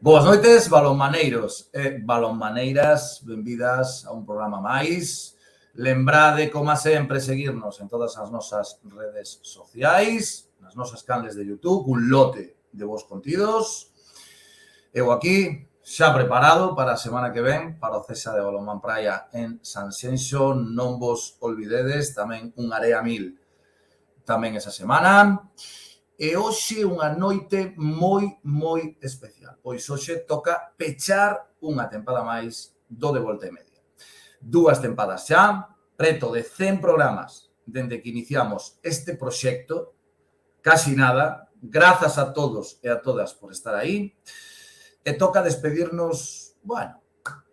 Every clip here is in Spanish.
Boas noites, balonmaneiros e balonmaneiras, benvidas a un programa máis. Lembrade, como sempre, seguirnos en todas as nosas redes sociais, nas nosas canles de YouTube, un lote de vos contidos. Eu aquí, xa preparado para a semana que ven, para o Cesa de Balonmán Praia en Sanxenxo. Non vos olvidedes, tamén un Area 1000 tamén esa semana. E hoxe unha noite moi especial, pois hoxe toca pechar unha tempada máis do De Volta e Media. 2 tempadas xa, preto de 100 programas dende que iniciamos este proxecto, casi nada, grazas a todos e a todas por estar aí, e toca despedirnos, bueno,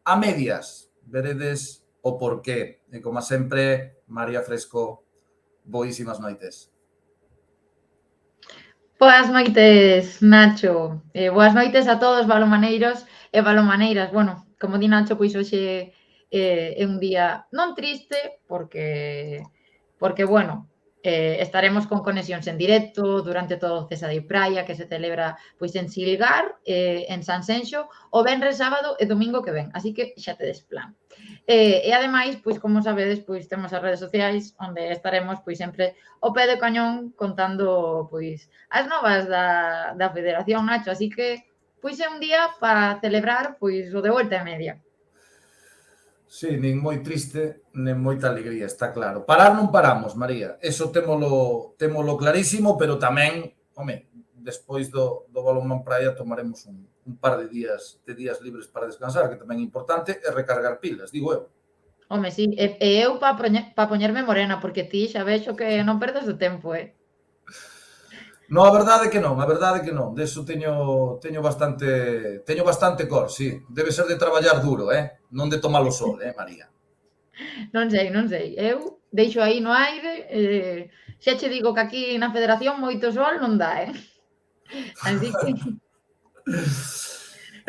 a medias, veredes o porqué. E como sempre, María Fresco, boísimas noites. Boas noites, Nacho. Boas noites a todos balonmaneiros e balonmaneiras. Bueno, como di Nacho, pois hoxe é un día non triste, porque bueno, estaremos con conexións en directo durante todo o Cesa de Praia, que se celebra pois en Silgar, en Sanxenxo, o venres, sábado e domingo que ven. Así que xa tedes plan. E ademais, pois como sabedes, pois temos as redes sociais onde estaremos pois sempre ao pé do cañón contando pois as novas da Federación, Nacho, así que pois é un día para celebrar pois o De Volta e Media. Sí, nin moi triste, nin moita alegría, está claro. Parar non paramos, María, eso témolo clarísimo, pero tamén, home, despois do Balonmán Praia tomaremos un par de días libres para descansar, que tamén é importante, e recargar pilas, digo eu. Home, sí, e eu para poñerme morena, porque ti xa vexo que non perdes o tempo, No, a verdade que non, deso teño bastante cor, sí. Debe ser de traballar duro, non de tomar o sol, María. Non sei. Eu deixo aí no aire, xa che digo que aquí na Federación moito sol non dá, Así que...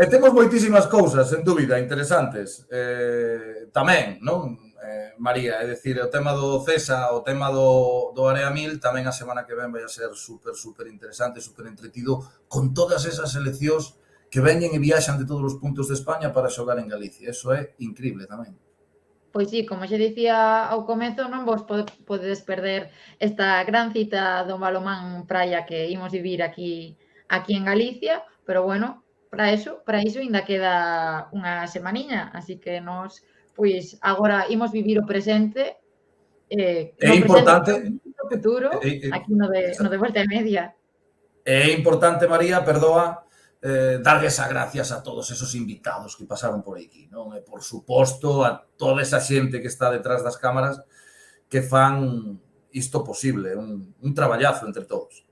E temos moitísimas cousas, sen dúbida, interesantes. Tamén, non, María? É dicir, o tema do CESA, o tema do Area 1000, tamén a semana que ven vai a ser super interesante, super entretido, con todas esas seleccións que veñen e viaxan de todos os puntos de España para xogar en Galicia. Eso é increíble tamén. Pois sí, como xe dicía ao comezo, non vos podedes perder esta gran cita do balonmán praia que imos vivir aquí en Galicia, pero bueno, para iso ainda queda unha semaniña, así que nos, pois, agora imos vivir o presente, É importante o futuro, aquí no de Volta e Media. É importante, María, perdoa, darles as gracias a todos esos invitados que pasaron por aquí, non? E, por suposto, a toda esa xente que está detrás das cámaras que fan isto posible, un traballazo entre todos.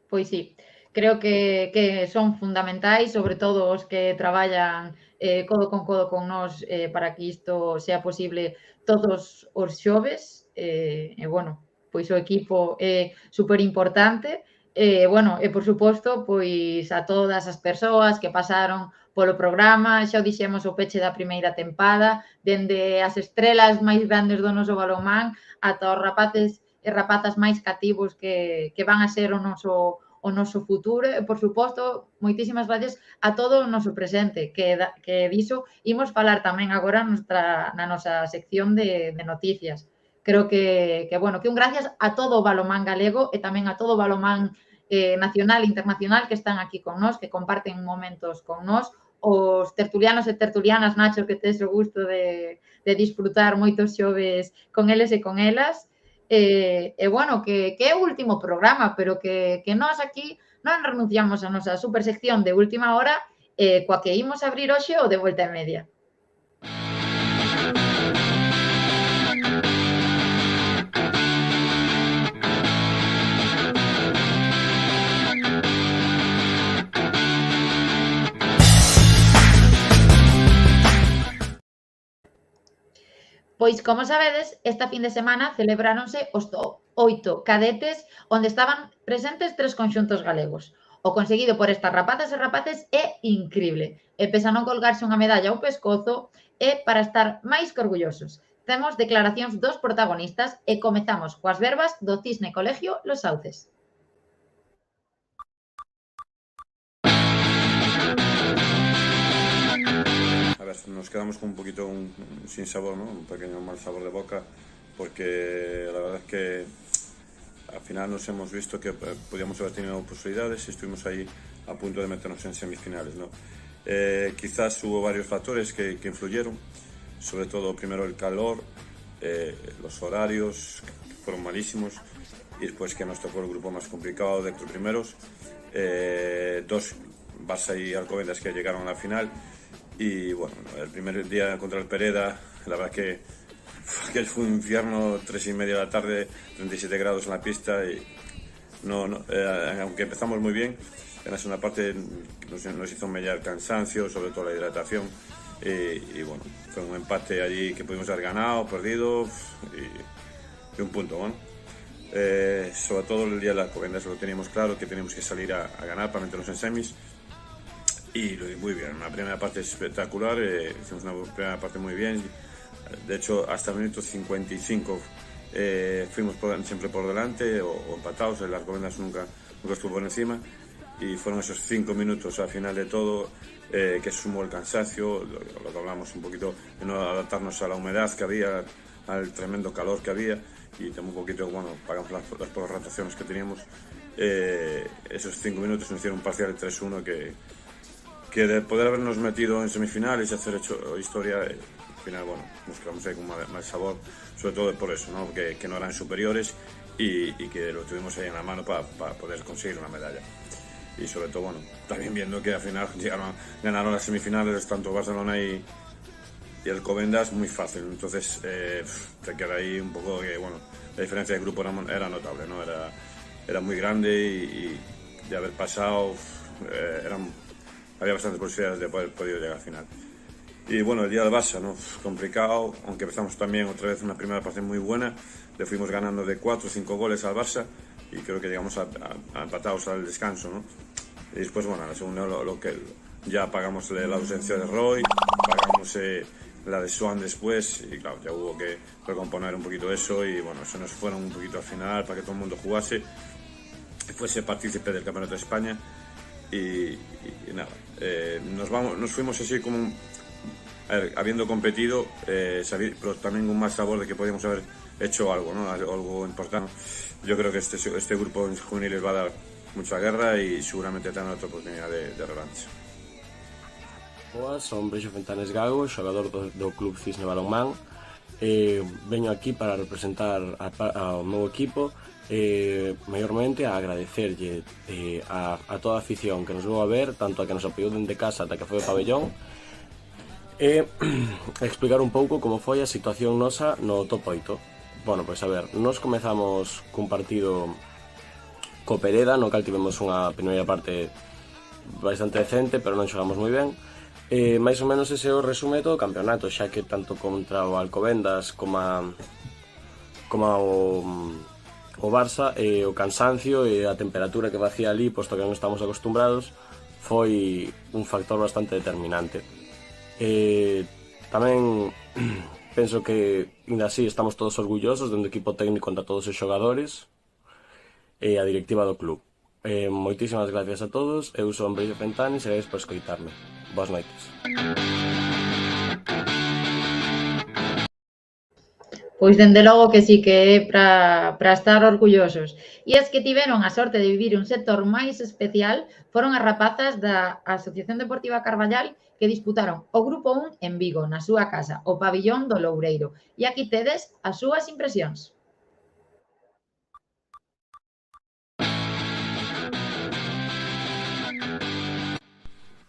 Pois sí, creo que son fundamentais, sobre todo os que traballan codo con nós para que isto sea posible todos os xoves, e, bueno, pois o equipo é superimportante, e, bueno, e, por suposto, pois a todas as persoas que pasaron polo programa, xa o dixemos o peche da primeira tempada, dende as estrelas máis grandes do noso balonmán ata os rapaces e rapazas máis cativos que van a ser o noso futuro e, por suposto, moitísimas gracias a todo o noso presente, que diso imos falar tamén agora na nosa sección de noticias. Creo que un gracias a todo o balonmán galego e tamén a todo o balonmán nacional e internacional que están aquí con nós, que comparten momentos con nós, os tertulianos e tertulianas, Nacho, que tes o gusto de disfrutar moitos xoves con eles e con elas. E bueno, que é o último programa, pero que nós aquí non renunciamos a nosa supersección de última hora, coa que imos abrir hoxe o De Volta e Media. Pois, como sabedes, esta fin de semana celebráronse os 8 cadetes onde estaban presentes 3 conxuntos galegos. O conseguido por estas rapazas e rapaces é increíble. E pese a non colgarse unha medalla ao pescozo, é para estar máis que orgullosos. Temos declaracións dos protagonistas e comezamos coas verbas do Cisne Colegio Los Sauces. nos quedamos con un poquito sin sabor, ¿no? Un pequeño mal sabor de boca, porque la verdad es que al final nos hemos visto que podíamos haber tenido posibilidades y estuvimos ahí a punto de meternos en semifinales, ¿no? Quizás hubo varios factores que influyeron, sobre todo primero el calor, los horarios que fueron malísimos, y después que nos tocó el grupo más complicado de los primeros, dos Barça y Alcobendas que llegaron a la final. Y bueno, el primer día contra el Pereda, la verdad que fue un infierno, 3:30 de la tarde, 37 grados en la pista, y aunque empezamos muy bien, en la segunda parte nos hizo mellar el cansancio, sobre todo la hidratación, y bueno, fue un empate allí que pudimos haber ganado, perdido, y un punto, bueno. Sobre todo el día de las Alcobendas lo teníamos claro, que teníamos que salir a ganar para meternos en semis, y muy bien, una primera parte espectacular, hicimos una primera parte muy bien. De hecho, hasta el minuto 55 fuimos siempre por delante o empatados. El Alcobendas nunca estuvo por encima, y fueron esos 5 minutos al final de todo que sumó el cansancio, lo que hablamos un poquito de no adaptarnos a la humedad que había, al tremendo calor que había, y también un poquito, bueno, pagamos las pocas rotaciones que teníamos. Esos 5 minutos nos hicieron un parcial de 3-1 que de poder habernos metido en semifinales y hacer hecho historia, al final, bueno, nos quedamos ahí con mal sabor, sobre todo por eso, ¿no? Que no eran superiores, y que lo tuvimos ahí en la mano para poder conseguir una medalla. Y sobre todo, bueno, también viendo que al final ganaron las semifinales tanto Barcelona y Alcobendas muy fácil. Entonces te queda ahí un poco que, bueno, la diferencia de grupo era notable, ¿no? Era muy grande, y de haber pasado había bastantes posibilidades de poder podido llegar al final. Y bueno, el día del Barça, ¿no? Complicado, aunque empezamos también otra vez una primera parte muy buena, le fuimos ganando de 4 o 5 goles al Barça, y creo que llegamos a empatados al descanso, ¿no? Y después, bueno, a la segunda lo que ya pagamos la ausencia de Roy, pagamos la de Swan después, y claro, ya hubo que recomponer un poquito eso, y bueno, se nos fueron un poquito al final para que todo el mundo jugase, fuese partícipe del Campeonato de España, y nada, nos fuimos así como, habiendo competido, pero también con más sabor de que podíamos haber hecho algo, ¿no? Algo importante. Yo creo que este grupo en juveniles va a dar mucha guerra, y seguramente tendrá otra oportunidad de revancha. Boas, son Breixo Fentanes Gago, xogador do Club Cisne Balonmán. Veño aquí para representar ao meu equipo, maiormente a agradecerlle a toda a afición que nos veu a ver, tanto a que nos apoiou dende casa ata que foi o pabellón, e explicar un pouco como foi a situación nosa no top 8. Bueno, pois a ver, nos comezamos cun partido co Pereda, no cal tivemos unha primeira parte bastante decente, pero non xogamos moi ben. Mais ou menos ese é o resume do campeonato, xa que tanto contra o Alcobendas como o Barça, o cansancio e a temperatura que facía ali, posto que non estamos acostumbrados, foi un factor bastante determinante. Tamén penso que, ainda así, estamos todos orgullosos do equipo técnico contra todos os xogadores e a directiva do club. Moitísimas gracias a todos. Eu son Breixo Fentanes e gracias por escoitarme. Boas noites. Pois dende logo que sí que é para estar orgullosos. E as que tiveron a sorte de vivir un sector máis especial foron as rapazas da Asociación Deportiva Carballal, que disputaron o Grupo 1 en Vigo, na súa casa, o pabillón do Loureiro. E aquí tedes as súas impresións.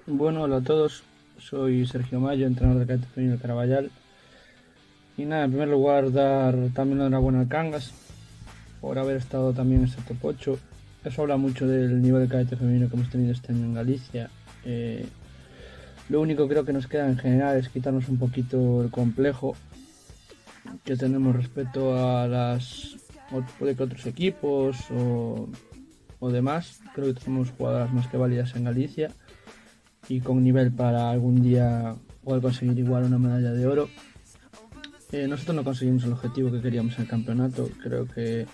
Bueno, hola a todos, soy Sergio Mayo, entrenador del cadete femenino de Carballal. Y nada, en primer lugar dar también la enhorabuena al Cangas por haber estado también en este top 8. Eso habla mucho del nivel de cadete femenino que hemos tenido este año en Galicia. Lo único creo que nos queda en general es quitarnos un poquito el complejo que tenemos respecto a puede que otros equipos o demás. Creo que tenemos jugadoras más que válidas en Galicia y con nivel para algún día poder conseguir igual una medalla de oro. Nosotros no conseguimos el objetivo que queríamos en el campeonato. Creo que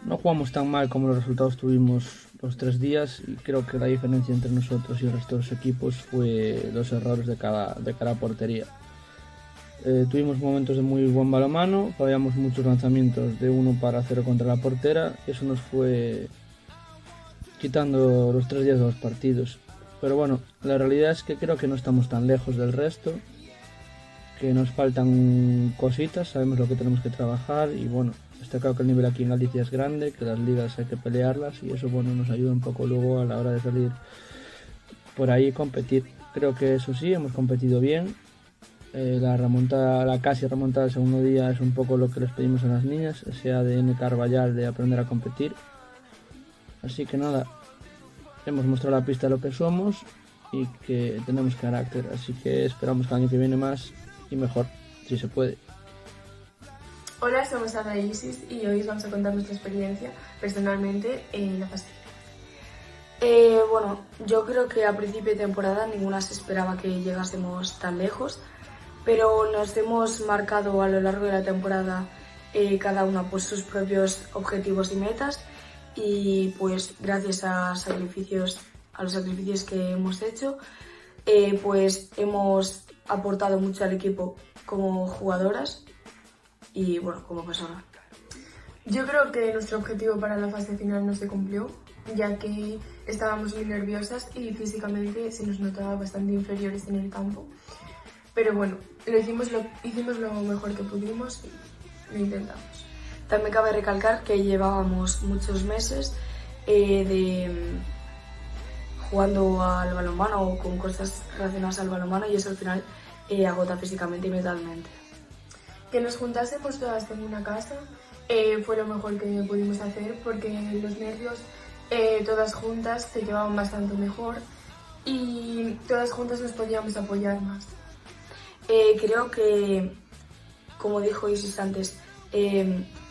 no jugamos tan mal como los resultados tuvimos los 3 días y creo que la diferencia entre nosotros y el resto de los equipos fue los errores de cada portería. Tuvimos momentos de muy buen balonmano, fallamos muchos lanzamientos de 1-0 contra la portera, eso nos fue quitando los 3 días de los partidos. Pero bueno, la realidad es que creo que no estamos tan lejos del resto, que nos faltan cositas, sabemos lo que tenemos que trabajar y bueno, está claro que el nivel aquí en Galicia es grande, que las ligas hay que pelearlas y eso bueno nos ayuda un poco luego a la hora de salir por ahí y competir. Creo que eso sí, hemos competido bien. La casi remontada del segundo día es un poco lo que les pedimos a las niñas, ese ADN Carballal de aprender a competir. Así que nada, hemos mostrado la pista de lo que somos y que tenemos carácter, así que esperamos que el año que viene más y mejor, si se puede. Hola, somos Ana y Isis y hoy os vamos a contar nuestra experiencia personalmente en la fase. Bueno, yo creo que a principio de temporada ninguna se esperaba que llegásemos tan lejos, pero nos hemos marcado a lo largo de la temporada cada una pues, sus propios objetivos y metas y pues gracias a los sacrificios que hemos hecho, pues hemos aportado mucho al equipo como jugadoras y bueno, como persona. Yo creo que nuestro objetivo para la fase final no se cumplió, ya que estábamos muy nerviosas y físicamente se nos notaba bastante inferiores en el campo. Pero bueno, hicimos lo mejor que pudimos y lo intentamos. También cabe recalcar que llevábamos muchos meses jugando al balonmano o con cosas relacionadas al balonmano y eso al final agota físicamente y mentalmente. Que nos juntásemos todas en una casa fue lo mejor que pudimos hacer porque los nervios todas juntas se llevaban bastante mejor y todas juntas nos podíamos apoyar más. Creo que, como dijo Isis antes,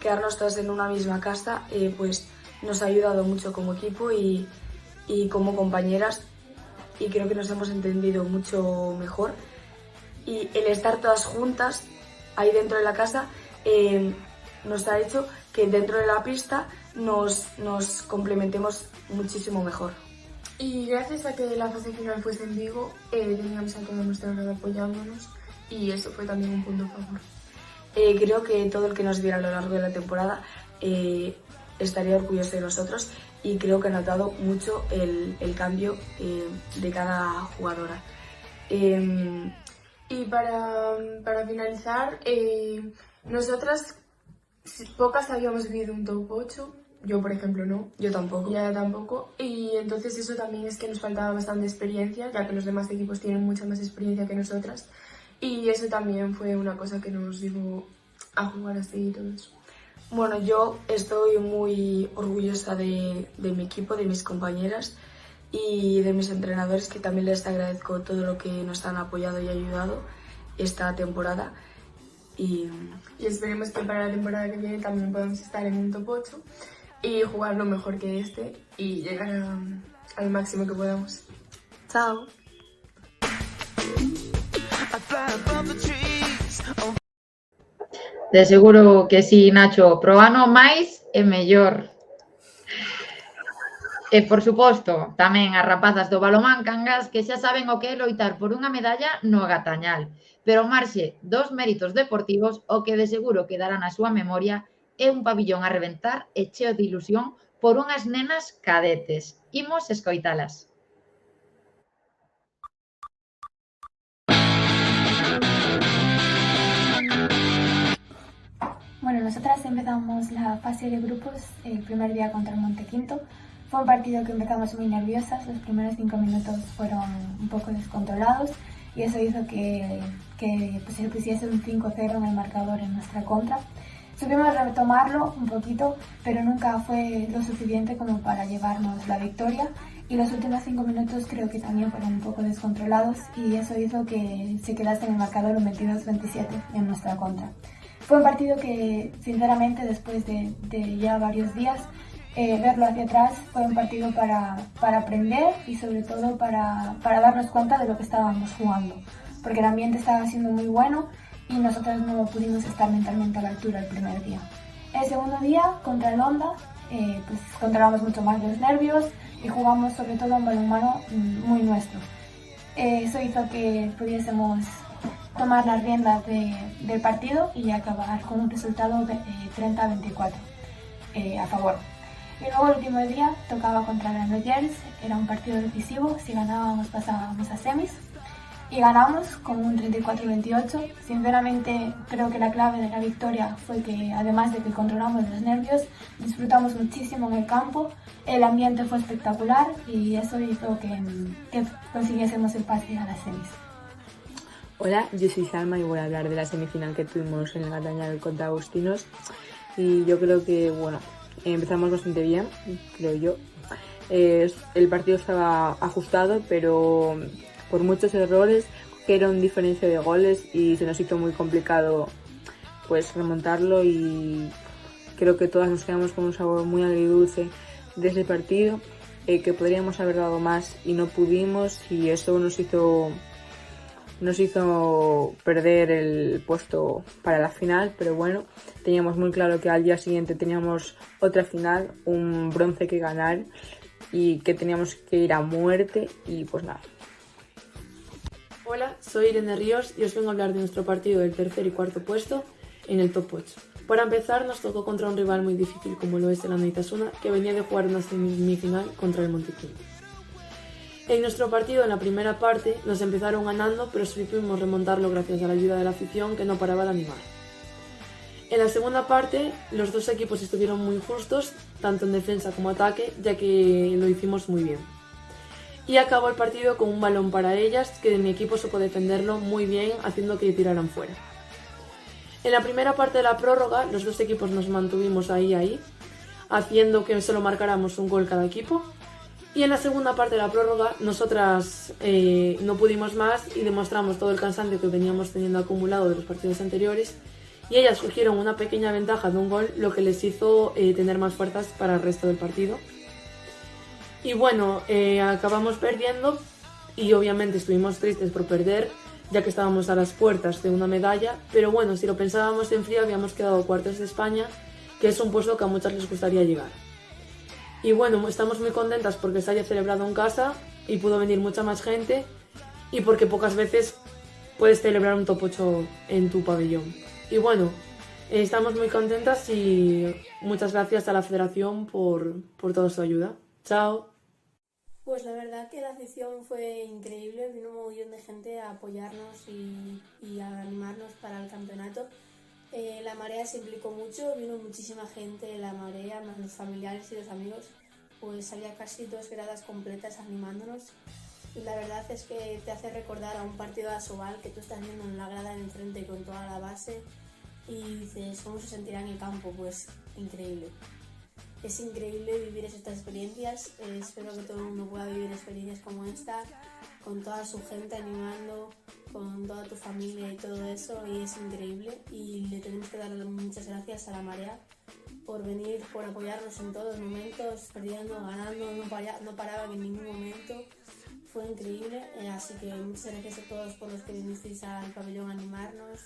quedarnos todas en una misma casa pues nos ha ayudado mucho como equipo y como compañeras y creo que nos hemos entendido mucho mejor y el estar todas juntas ahí dentro de la casa nos ha hecho que dentro de la pista nos complementemos muchísimo mejor. Y gracias a que la fase final fuese en Vigo, teníamos a toda nuestra grada apoyándonos y eso fue también un punto a favor. Creo que todo el que nos viera a lo largo de la temporada estaría orgulloso de nosotros y creo que ha notado mucho el cambio de cada jugadora. Y para finalizar, nosotras pocas habíamos vivido un top 8, yo por ejemplo no. Yo tampoco. Ya tampoco, y entonces eso también es que nos faltaba bastante experiencia, ya que los demás equipos tienen mucha más experiencia que nosotras, y eso también fue una cosa que nos llevó a jugar así y todo eso. Bueno, yo estoy muy orgullosa de mi equipo, de mis compañeras y de mis entrenadores, que también les agradezco todo lo que nos han apoyado y ayudado esta temporada. Y esperemos que para la temporada que viene también podamos estar en un top 8 y jugar lo mejor que este y llegar al máximo que podamos. Chao. De seguro que sí, Nacho, pro ano máis e mellor. E, por suposto, tamén as rapazas do balonmán Cangas que xa saben o que é loitar por unha medalla no Agatañal. Pero marxe dos méritos deportivos, o que de seguro quedará na súa memoria é un pabillón a reventar e cheo de ilusión por unhas nenas cadetes. Imos escoitalas. Bueno, nosotras empezamos la fase de grupos el primer día contra el Montequinto. Fue un partido que empezamos muy nerviosas, los primeros 5 minutos fueron un poco descontrolados y eso hizo que pues, se pusiese un 5-0 en el marcador en nuestra contra. Supimos retomarlo un poquito, pero nunca fue lo suficiente como para llevarnos la victoria y los últimos 5 minutos creo que también fueron un poco descontrolados y eso hizo que se quedase en el marcador un 22-27 en nuestra contra. Fue un partido que, sinceramente, después de ya varios días, verlo hacia atrás fue un partido para aprender y sobre todo para darnos cuenta de lo que estábamos jugando, porque el ambiente estaba siendo muy bueno y nosotros no pudimos estar mentalmente a la altura el primer día. El segundo día, contra el Honda, pues controlamos mucho más los nervios y jugamos sobre todo un balonmano muy nuestro. Eso hizo que pudiésemos tomar las riendas del partido y acabar con un resultado de 30-24 a favor. Y luego el último día tocaba contra Granollers, era un partido decisivo, si ganábamos pasábamos a semis y ganamos con un 34-28. Sinceramente creo que la clave de la victoria fue que además de que controlamos los nervios, disfrutamos muchísimo en el campo, el ambiente fue espectacular y eso hizo que consiguiésemos el pase a las semis. Hola, yo soy Salma y voy a hablar de la semifinal que tuvimos en el Gatañal contra Agustinos y yo creo que, bueno, empezamos bastante bien, creo yo. El partido estaba ajustado, pero por muchos errores, que era una diferencia de goles y se nos hizo muy complicado pues remontarlo y creo que todas nos quedamos con un sabor muy agridulce de ese partido, que podríamos haber dado más y no pudimos y eso nos hizo perder el puesto para la final, pero bueno, teníamos muy claro que al día siguiente teníamos otra final, un bronce que ganar y que teníamos que ir a muerte y pues nada. Hola, soy Irene Ríos y os vengo a hablar de nuestro partido del tercer y cuarto puesto en el top 8. Para empezar, nos tocó contra un rival muy difícil como lo es el Anaitasuna, que venía de jugar una semifinal contra el Montequinto. En nuestro partido, en la primera parte, nos empezaron ganando, pero supimos remontarlo gracias a la ayuda de la afición que no paraba de animar. En la segunda parte, los dos equipos estuvieron muy justos, tanto en defensa como ataque, ya que lo hicimos muy bien. Y acabó el partido con un balón para ellas, que mi equipo supo defenderlo muy bien, haciendo que tiraran fuera. En la primera parte de la prórroga, los dos equipos nos mantuvimos ahí, haciendo que solo marcáramos un gol cada equipo. Y en la segunda parte de la prórroga, nosotras no pudimos más y demostramos todo el cansancio que veníamos teniendo acumulado de los partidos anteriores. Y ellas cogieron una pequeña ventaja de un gol, lo que les hizo tener más fuerzas para el resto del partido. Y bueno, acabamos perdiendo y obviamente estuvimos tristes por perder, ya que estábamos a las puertas de una medalla. Pero bueno, si lo pensábamos en frío, habíamos quedado cuartos de España, que es un puesto que a muchas les gustaría llegar. Y bueno, estamos muy contentas porque se haya celebrado en casa y pudo venir mucha más gente y porque pocas veces puedes celebrar un top 8 en tu pabellón. Y bueno, estamos muy contentas y muchas gracias a la federación por toda su ayuda. Chao. Pues la verdad que la afición fue increíble, vino un montón de gente a apoyarnos y a animarnos para el campeonato. La marea se implicó mucho, vino muchísima gente, la marea, más los familiares y los amigos, pues había casi 2 gradas completas animándonos y la verdad es que te hace recordar a un partido de Asobal que tú estás viendo en la grada de enfrente con toda la base y dices, ¿cómo se sentirá en el campo? Pues increíble. Es increíble vivir estas experiencias, espero que todo el mundo pueda vivir experiencias como esta, con toda su gente animando, con toda tu familia y todo eso, y es increíble. Y le tenemos que dar muchas gracias a la marea por venir, por apoyarnos en todos los momentos, perdiendo, ganando, no paraban en ningún momento. Fue increíble, así que muchas gracias a todos por los que vinisteis al pabellón a animarnos.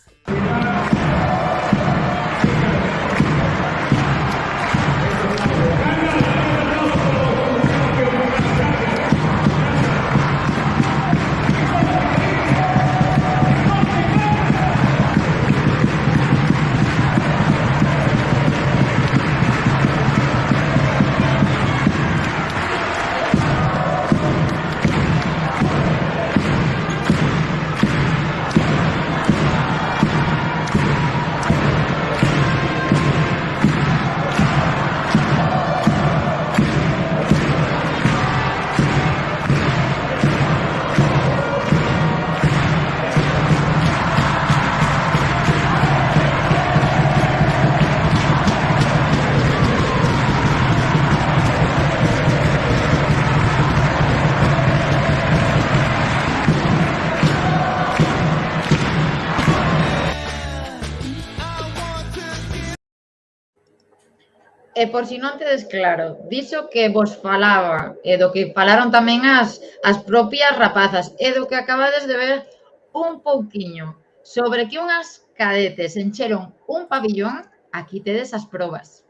E por si non tedes claro, dixo que vos falaba e do que falaron tamén as propias rapazas e do que acabades de ver un pouquiño sobre que unhas cadetes encheron un pabillón, aquí tedes as probas.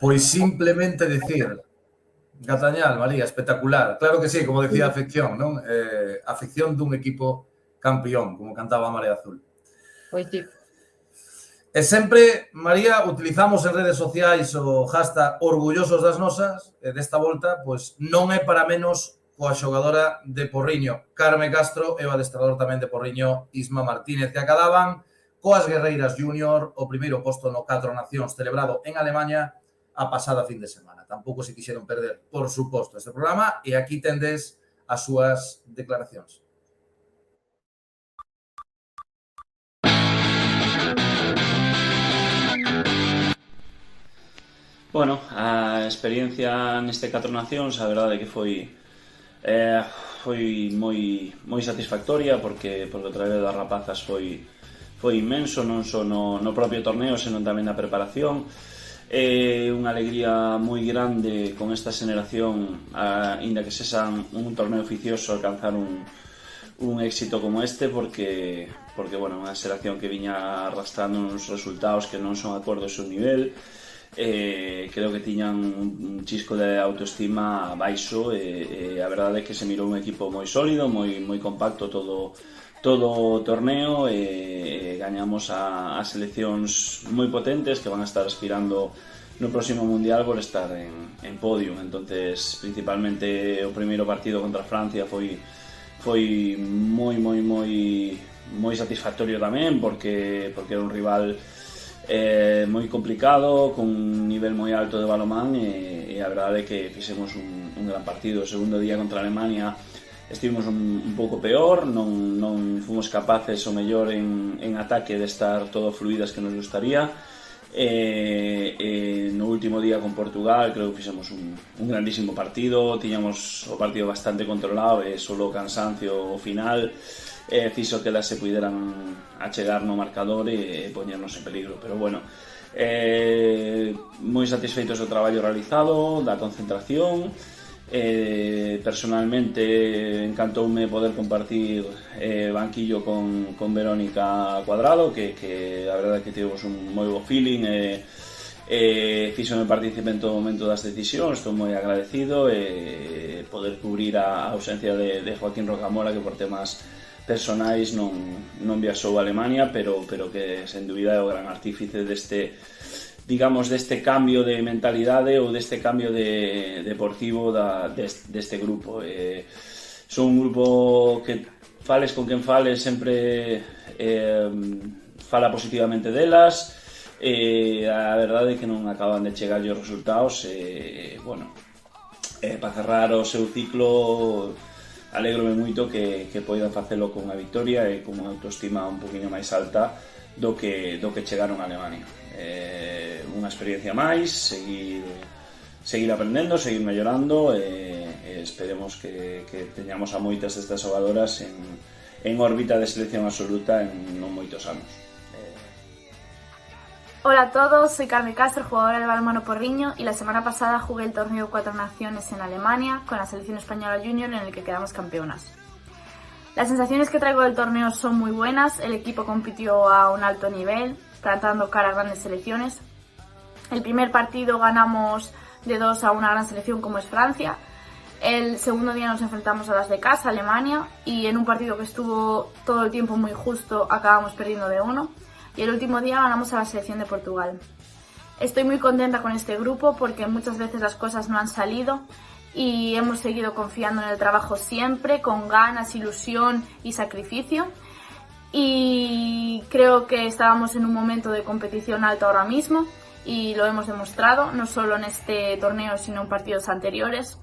Pois simplemente decir, Gatañal, María, espectacular. Claro que sí, como decía a afección, non? A afección dun equipo campeón, como cantaba a Marea Azul. Pois sí. E sempre, María, utilizamos en redes sociais o hashtag orgullosos das nosas, e desta volta, pois non é para menos coa xogadora de Porriño, Carme Castro, e o adestrador tamén de Porriño, Isma Martínez, que acababan coas guerreiras júnior o primeiro posto no 4 Nacións celebrado en Alemanha a pasada fin de semana. Tampouco se quixeron perder, por suposto, este programa, e aquí tendes as súas declaracións. Bueno, a experiencia neste 4 Nacións, a verdade é que foi moi satisfactoria porque o traballo das rapazas foi inmenso, non só no propio torneo, senón tamén na preparación. É unha alegría moi grande con esta xeneración, aínda que sexan un torneo oficioso, alcanzar un éxito como este porque bueno, unha xeración que viña arrastrando uns resultados que non son acordo ao seu nivel. Creo que tiñan un chisco de autoestima baixo e a verdade é que se mirou un equipo moi sólido, moi compacto todo o torneo e gañamos a seleccións moi potentes que van a estar aspirando no próximo Mundial por estar en podium. Entonces, principalmente o primeiro partido contra Francia foi moi satisfactorio tamén porque era un rival moi complicado, con un nivel moi alto de balonmán e a verdade é que fixemos un gran partido. O segundo día contra Alemania estivemos un pouco peor, non fomos capaces o mellor en ataque de estar todo fluidas que nos gustaría. No último día con Portugal creo que fixemos un grandísimo partido, tiñamos o partido bastante controlado e solo o cansancio ao final fixo que elas se puderan achegar no marcador e poñernos en peligro, pero bueno, moi satisfeitos do traballo realizado, da concentración. Personalmente encantoume poder compartir banquillo con Verónica Cuadrado, que a verdade é que tivemos un moi bo feeling fíxome participar en todo momento das decisións. Estou moi agradecido e poder cubrir a ausencia de Joaquín Rocamora, que por temas personais non viaxou a Alemania, pero que sen dúbida é o gran artífice deste cambio de mentalidade ou deste cambio deportivo deste grupo. Son un grupo que fales con quen fales sempre fala positivamente delas, a verdade é que non acaban de chegar os resultados para cerrar o seu ciclo. Alégrome moito que poidan facelo con unha victoria e con unha autoestima un poquinho máis alta do que chegaron a Alemania. Unha experiencia máis, seguir aprendendo, seguir mellorando e esperemos que teñamos a moitas destas xogadoras en órbita de selección absoluta en non moitos anos. Hola a todos, soy Carme Castro, jugadora de balonmano Porriño, y la semana pasada jugué el torneo 4 Naciones en Alemania con la selección española junior en el que quedamos campeonas. Las sensaciones que traigo del torneo son muy buenas, el equipo compitió a un alto nivel, plantando cara a grandes selecciones. El primer partido ganamos de 2 a una gran selección como es Francia. El segundo día nos enfrentamos a las de casa, Alemania, y en un partido que estuvo todo el tiempo muy justo acabamos perdiendo de 1. Y el último día ganamos a la selección de Portugal. Estoy muy contenta con este grupo porque muchas veces las cosas no han salido y hemos seguido confiando en el trabajo siempre, con ganas, ilusión y sacrificio. Y creo que estábamos en un momento de competición alta ahora mismo y lo hemos demostrado, no solo en este torneo sino en partidos anteriores.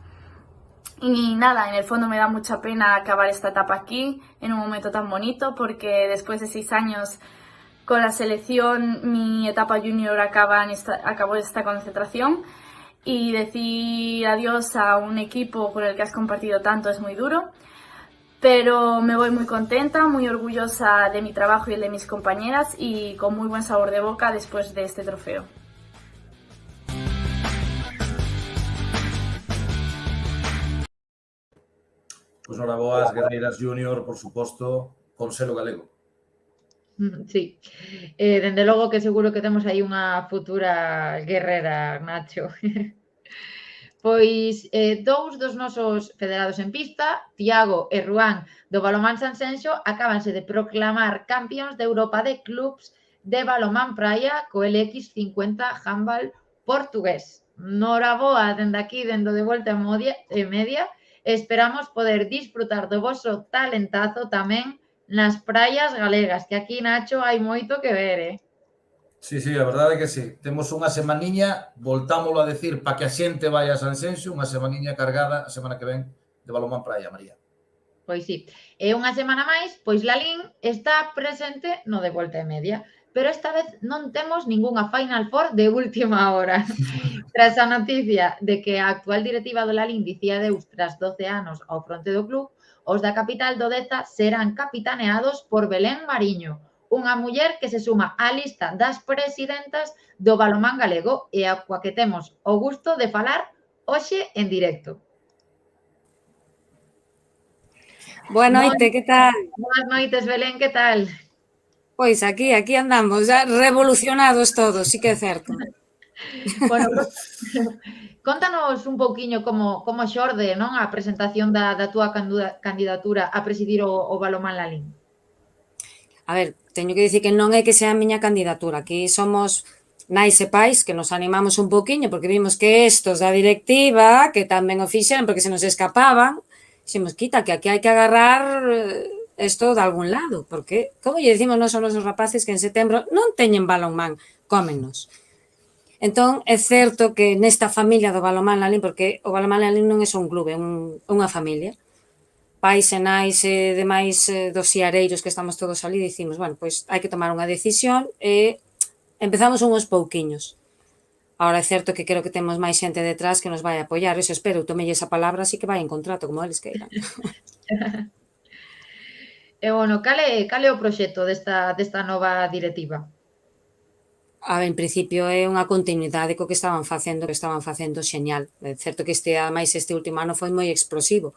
Y nada, en el fondo me da mucha pena acabar esta etapa aquí, en un momento tan bonito, porque después de 6 años con la selección, mi etapa junior acabó esta concentración, y decir adiós a un equipo con el que has compartido tanto es muy duro, pero me voy muy contenta, muy orgullosa de mi trabajo y el de mis compañeras y con muy buen sabor de boca después de este trofeo. Pois noraboas, guerreiras junior, por suposto, con selo galego. Sí, dende logo que seguro que temos aí unha futura guerrera, Nacho. Pois dous dos nosos federados en pista, Tiago e Ruán do Balomán Sanxenxo, acábanse de proclamar campións de Europa de clubs de balomán praia co LX50 handball portugués. Noraboa dende aquí, dende de volta e media, esperamos poder disfrutar do voso talentazo tamén nas praias galegas, que aquí, Nacho, hai moito que ver, Sí, a verdade é que sí. Temos unha semaniña, voltámoslo a decir, para que a xente vai a Sanxenxo, unha semaniña cargada a semana que ven de balomán praia, María. Pois sí. E unha semana máis, pois Lalín está presente no de volta e media, pero esta vez non temos ningunha Final Four de última hora. Tras a noticia de que a actual directiva do Lalín dicía adeus tras 12 anos ao fronte do club, os da capital do Deza serán capitaneados por Belén Mariño, unha muller que se suma á lista das presidentas do balomán galego e a coa que temos o gusto de falar hoxe en directo. Boa noite, que tal? Boas noites, Belén, que tal? Pois aquí andamos, já revolucionados todos, sí que é certo. Bueno, contanos un pouquiño como xorde, non, a presentación da túa candidatura a presidir o balomán Lalín. A ver, teño que dicir que non é que sea a miña candidatura, aquí somos nais e pais que nos animamos un pouquiño porque vimos que estos da directiva, que tamén o fixeron porque se nos escapaban, dixemos, quita, que aquí hai que agarrar isto de algún lado, porque, como lle decimos nós aos nosos rapaces que en setembro non teñen balonmán, cómennos. Entón, é certo que nesta familia do balonmán Lalín, porque o balonmán Lalín non é só un clube, é unha familia, pais e nais e demais dos xiareiros que estamos todos ali, dicimos, bueno, pois hai que tomar unha decisión e empezamos unhos pouquiños. Ahora é certo que creo que temos máis xente detrás que nos vai apoiar, eso espero, tomelle esa palabra, así que vai en contrato, como eles queiran. E, bueno, cal é o proxecto desta nova directiva? A ver, en principio é unha continuidade co que estaban facendo xeñal. É certo que ademais este último ano foi moi explosivo.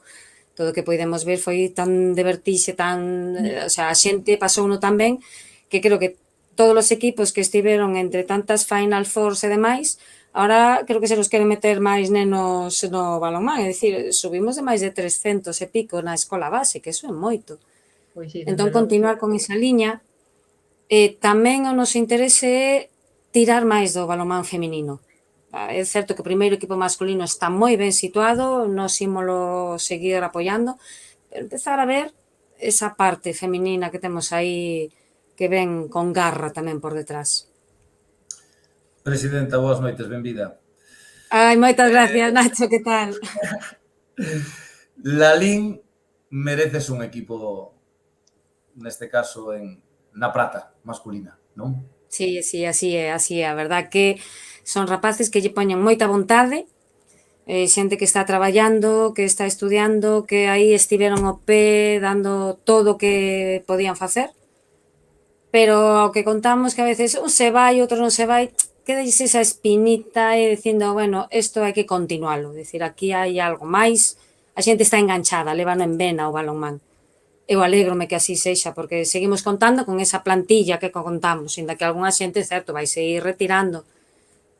Todo o que podemos ver foi tan de vertixe, o sea, a xente pasouno tan ben que creo que todos os equipos que estiveron entre tantas Final Fours e demais, ahora creo que se nos queren meter máis nenos no balonmán, é dicir, subimos de máis de 300 e pico na escola base, que eso é moito. Pois sí, entón, continuar con esa liña. Tamén o noso interese é tirar máis do balonmán feminino. É certo que o primeiro equipo masculino está moi ben situado, nos ímolo seguir apoiando, pero empezar a ver esa parte feminina que temos aí que ven con garra tamén por detrás. Presidenta, boas noites, benvida. Ai, moitas gracias, Nacho, que tal? Lalín mereces un equipo, neste caso, na prata masculina, non? Sí, así é, a verdad que son rapaces que lle poñen moita vontade, xente que está traballando, que está estudiando, que aí estiveron ao pé dando todo o que podían facer, pero ao que contamos que a veces un se vai, outro non se vai, quedes esa espinita e dicindo, bueno, isto hai que continualo, dicir, aquí hai algo máis, a xente está enganchada, levano en vena o balonmán. Eu alégrome que así sexa, porque seguimos contando con esa plantilla que contamos, inda que algunha xente, certo, vai seguir retirando,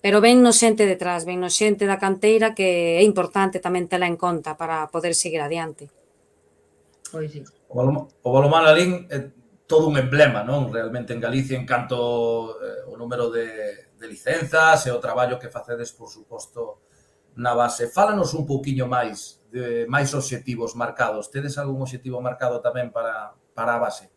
pero vennos xente detrás, vennos xente da canteira que é importante tamén tela en conta para poder seguir adiante. Pois sí. O balonmán Lalín é todo un emblema, non? Realmente en Galicia, en canto o número de licenzas e o traballo que facedes, por suposto, na base. Fálanos un pouquiño máis de máis obxectivos marcados. Tedes algún obxectivo marcado tamén para a base?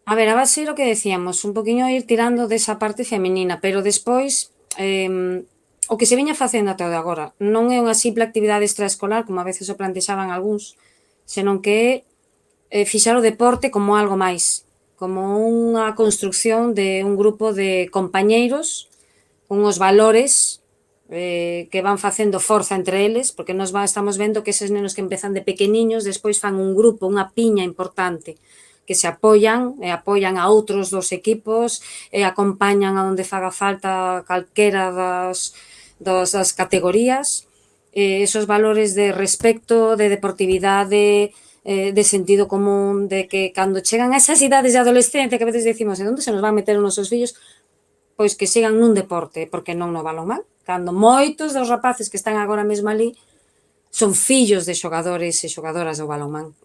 A ver, a base é o que decíamos, un poquinho ir tirando desa parte feminina, pero despois o que se viña facendo ata agora non é unha simple actividade extraescolar, como a veces o plantexaban algúns, senón que é fixar o deporte como algo máis, como unha construcción de un grupo de compañeiros, unhos valores que van facendo forza entre eles, porque nos estamos vendo que eses nenos que empezan de pequeniños despois fan un grupo, unha piña importante, que se apoian e apoian a outros dos equipos e acompañan a onde faga falta calquera das categorías. Esos valores de respecto, de deportividade, de sentido común, de que cando chegan a esas idades de adolescencia que a veces decimos, en onde se nos van meter os nosos fillos, pois que sigan nun deporte, porque non no balonmán. Cando moitos dos rapaces que están agora mesmo ali son fillos de xogadores e xogadoras do balonmán.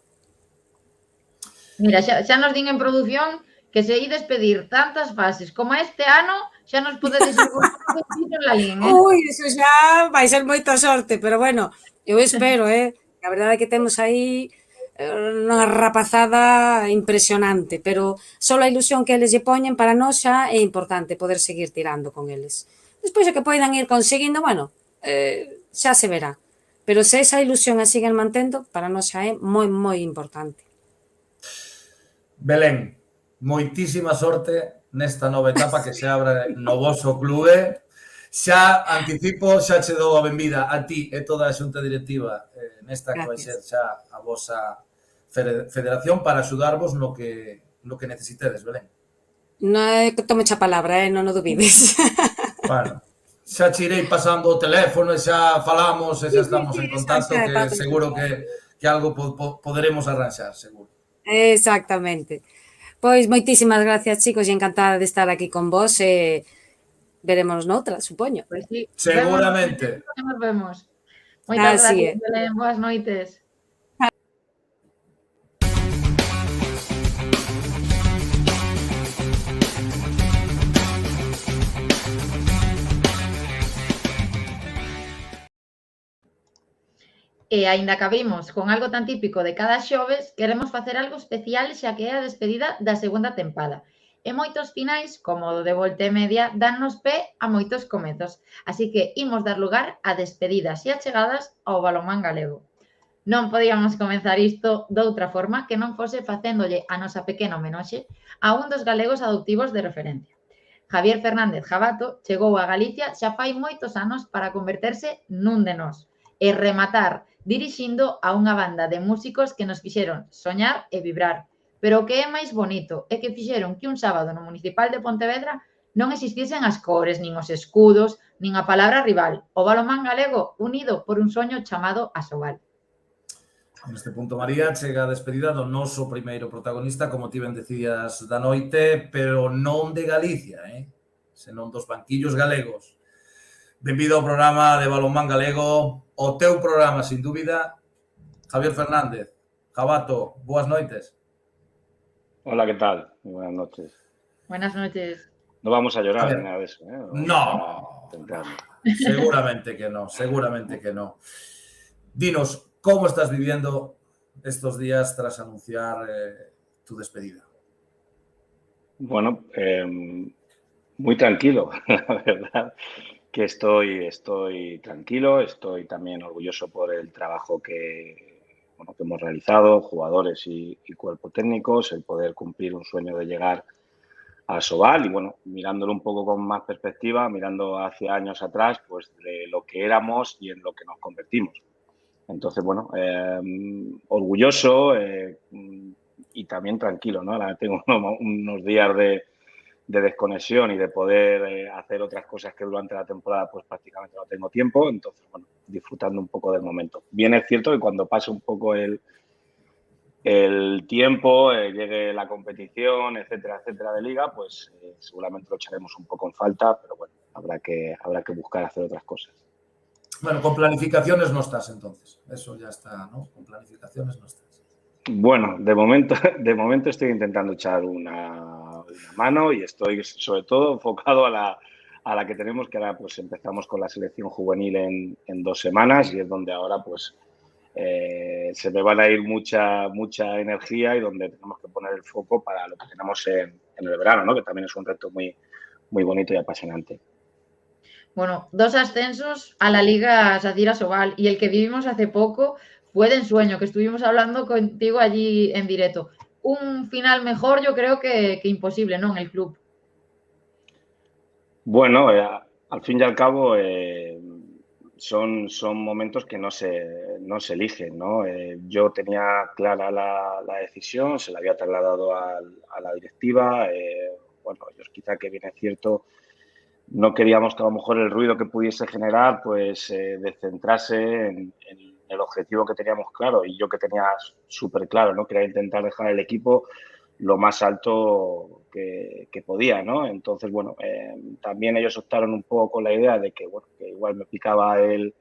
Mira, xa nos din en produción que se ides pedir tantas fases como este ano, xa nos podedes ir buscando en la línea. Ui, iso xa vai ser moita sorte, pero bueno, eu espero, A verdade é que temos aí unha rapazada impresionante, pero só a ilusión que eles lle poñen para nós xa é importante poder seguir tirando con eles. Despois de que poidan ir conseguindo, bueno, xa se verá. Pero se esa ilusión a siguen mantendo, para nós xa é moi, moi importante. Belén, moitísima sorte nesta nova etapa que se abre no voso clube. Xa anticipo, xa che dou a benvida a ti e toda a xunta directiva nesta que vai ser xa a vosa federación para axudarvos no que necesitedes, Belén. Non tomo xa palabra, non o dubides. Bueno, xa che irei pasando o teléfono e xa falamos e xa estamos en contacto, que seguro que algo poderemos arranxar, seguro. Exactamente. Pois moitísimas gracias, chicos, e encantada de estar aquí con vos e veremos noutra, supoño. Pois sí. Seguramente. Nos vemos. Moitas gracias, Así Belén. Boas noites. E aínda que abrimos con algo tan típico de cada xoves, queremos facer algo especial xa que é a despedida da segunda tempada. E moitos finais, como o de Volta e Media, dannos pé a moitos comezos. Así que imos dar lugar a despedidas e achegadas ao balonmán galego. Non podíamos comenzar isto doutra forma que non fose facéndolle a nosa pequena homenaxe a un dos galegos adoptivos de referencia. Javier Fernández Jabato chegou a Galicia xa fai moitos anos para converterse nun de nós e rematar dirixindo a unha banda de músicos que nos fixeron soñar e vibrar. Pero o que é máis bonito é que fixeron que un sábado no Municipal de Pontevedra non existisen as cores, nin os escudos, nin a palabra rival. O balonmán galego unido por un soño chamado Asobal. Neste punto, María, chega a despedida do noso primeiro protagonista, como ti ben decías, da noite, pero non de Galicia, senón dos banquillos galegos. Benvido ao programa de Balonmán Galego, o teu programa, sin dúbida. Javier Fernández, Jabato, boas noites. Hola, ¿qué tal? Muy buenas noches. Buenas noches. No vamos a llorar ni nada de eso, ¿eh? No, seguramente que no. Dinos, ¿cómo estás viviendo estos días tras anunciar tu despedida? Bueno, muy tranquilo, la verdad. Que estoy tranquilo, estoy también orgulloso por el trabajo que hemos realizado, jugadores y cuerpo técnicos, el poder cumplir un sueño de llegar a Asobal y bueno, mirándolo un poco con más perspectiva, mirando hacia años atrás, pues de lo que éramos y en lo que nos convertimos. Entonces, bueno, orgulloso y también tranquilo, ¿no? Ahora tengo unos días de desconexión y de poder hacer otras cosas que durante la temporada pues prácticamente no tengo tiempo, entonces bueno, disfrutando un poco del momento. Bien es cierto que cuando pase un poco el tiempo, llegue la competición, etcétera, etcétera de liga, pues seguramente lo echaremos un poco en falta, pero bueno, habrá que buscar hacer otras cosas. Bueno, con planificaciones no estás entonces, eso ya está, ¿no? Con planificaciones no estás. Bueno, de momento estoy intentando echar una mano y estoy sobre todo enfocado a la que tenemos, que ahora pues empezamos con la selección juvenil en 2 semanas y es donde ahora pues se me van a ir mucha energía y donde tenemos que poner el foco para lo que tenemos en el verano, ¿no? Que también es un reto muy, muy bonito y apasionante. Bueno, 2 ascensos a la Liga Sacyr Asobal y el que vivimos hace poco fue de ensueño, que estuvimos hablando contigo allí en directo. Un final mejor yo creo que imposible, ¿no? En el club. Bueno, al fin y al cabo son momentos que no se eligen, ¿no? Yo tenía clara la decisión, se la había trasladado a la directiva. Bueno, ellos quizá, que bien es cierto, no queríamos que a lo mejor el ruido que pudiese generar pues descentrase en el objetivo que teníamos claro y yo que tenía súper claro, ¿no? Que era intentar dejar el equipo lo más alto que podía, ¿no? Entonces, bueno, también ellos optaron un poco con la idea de que, bueno, que igual me picaba el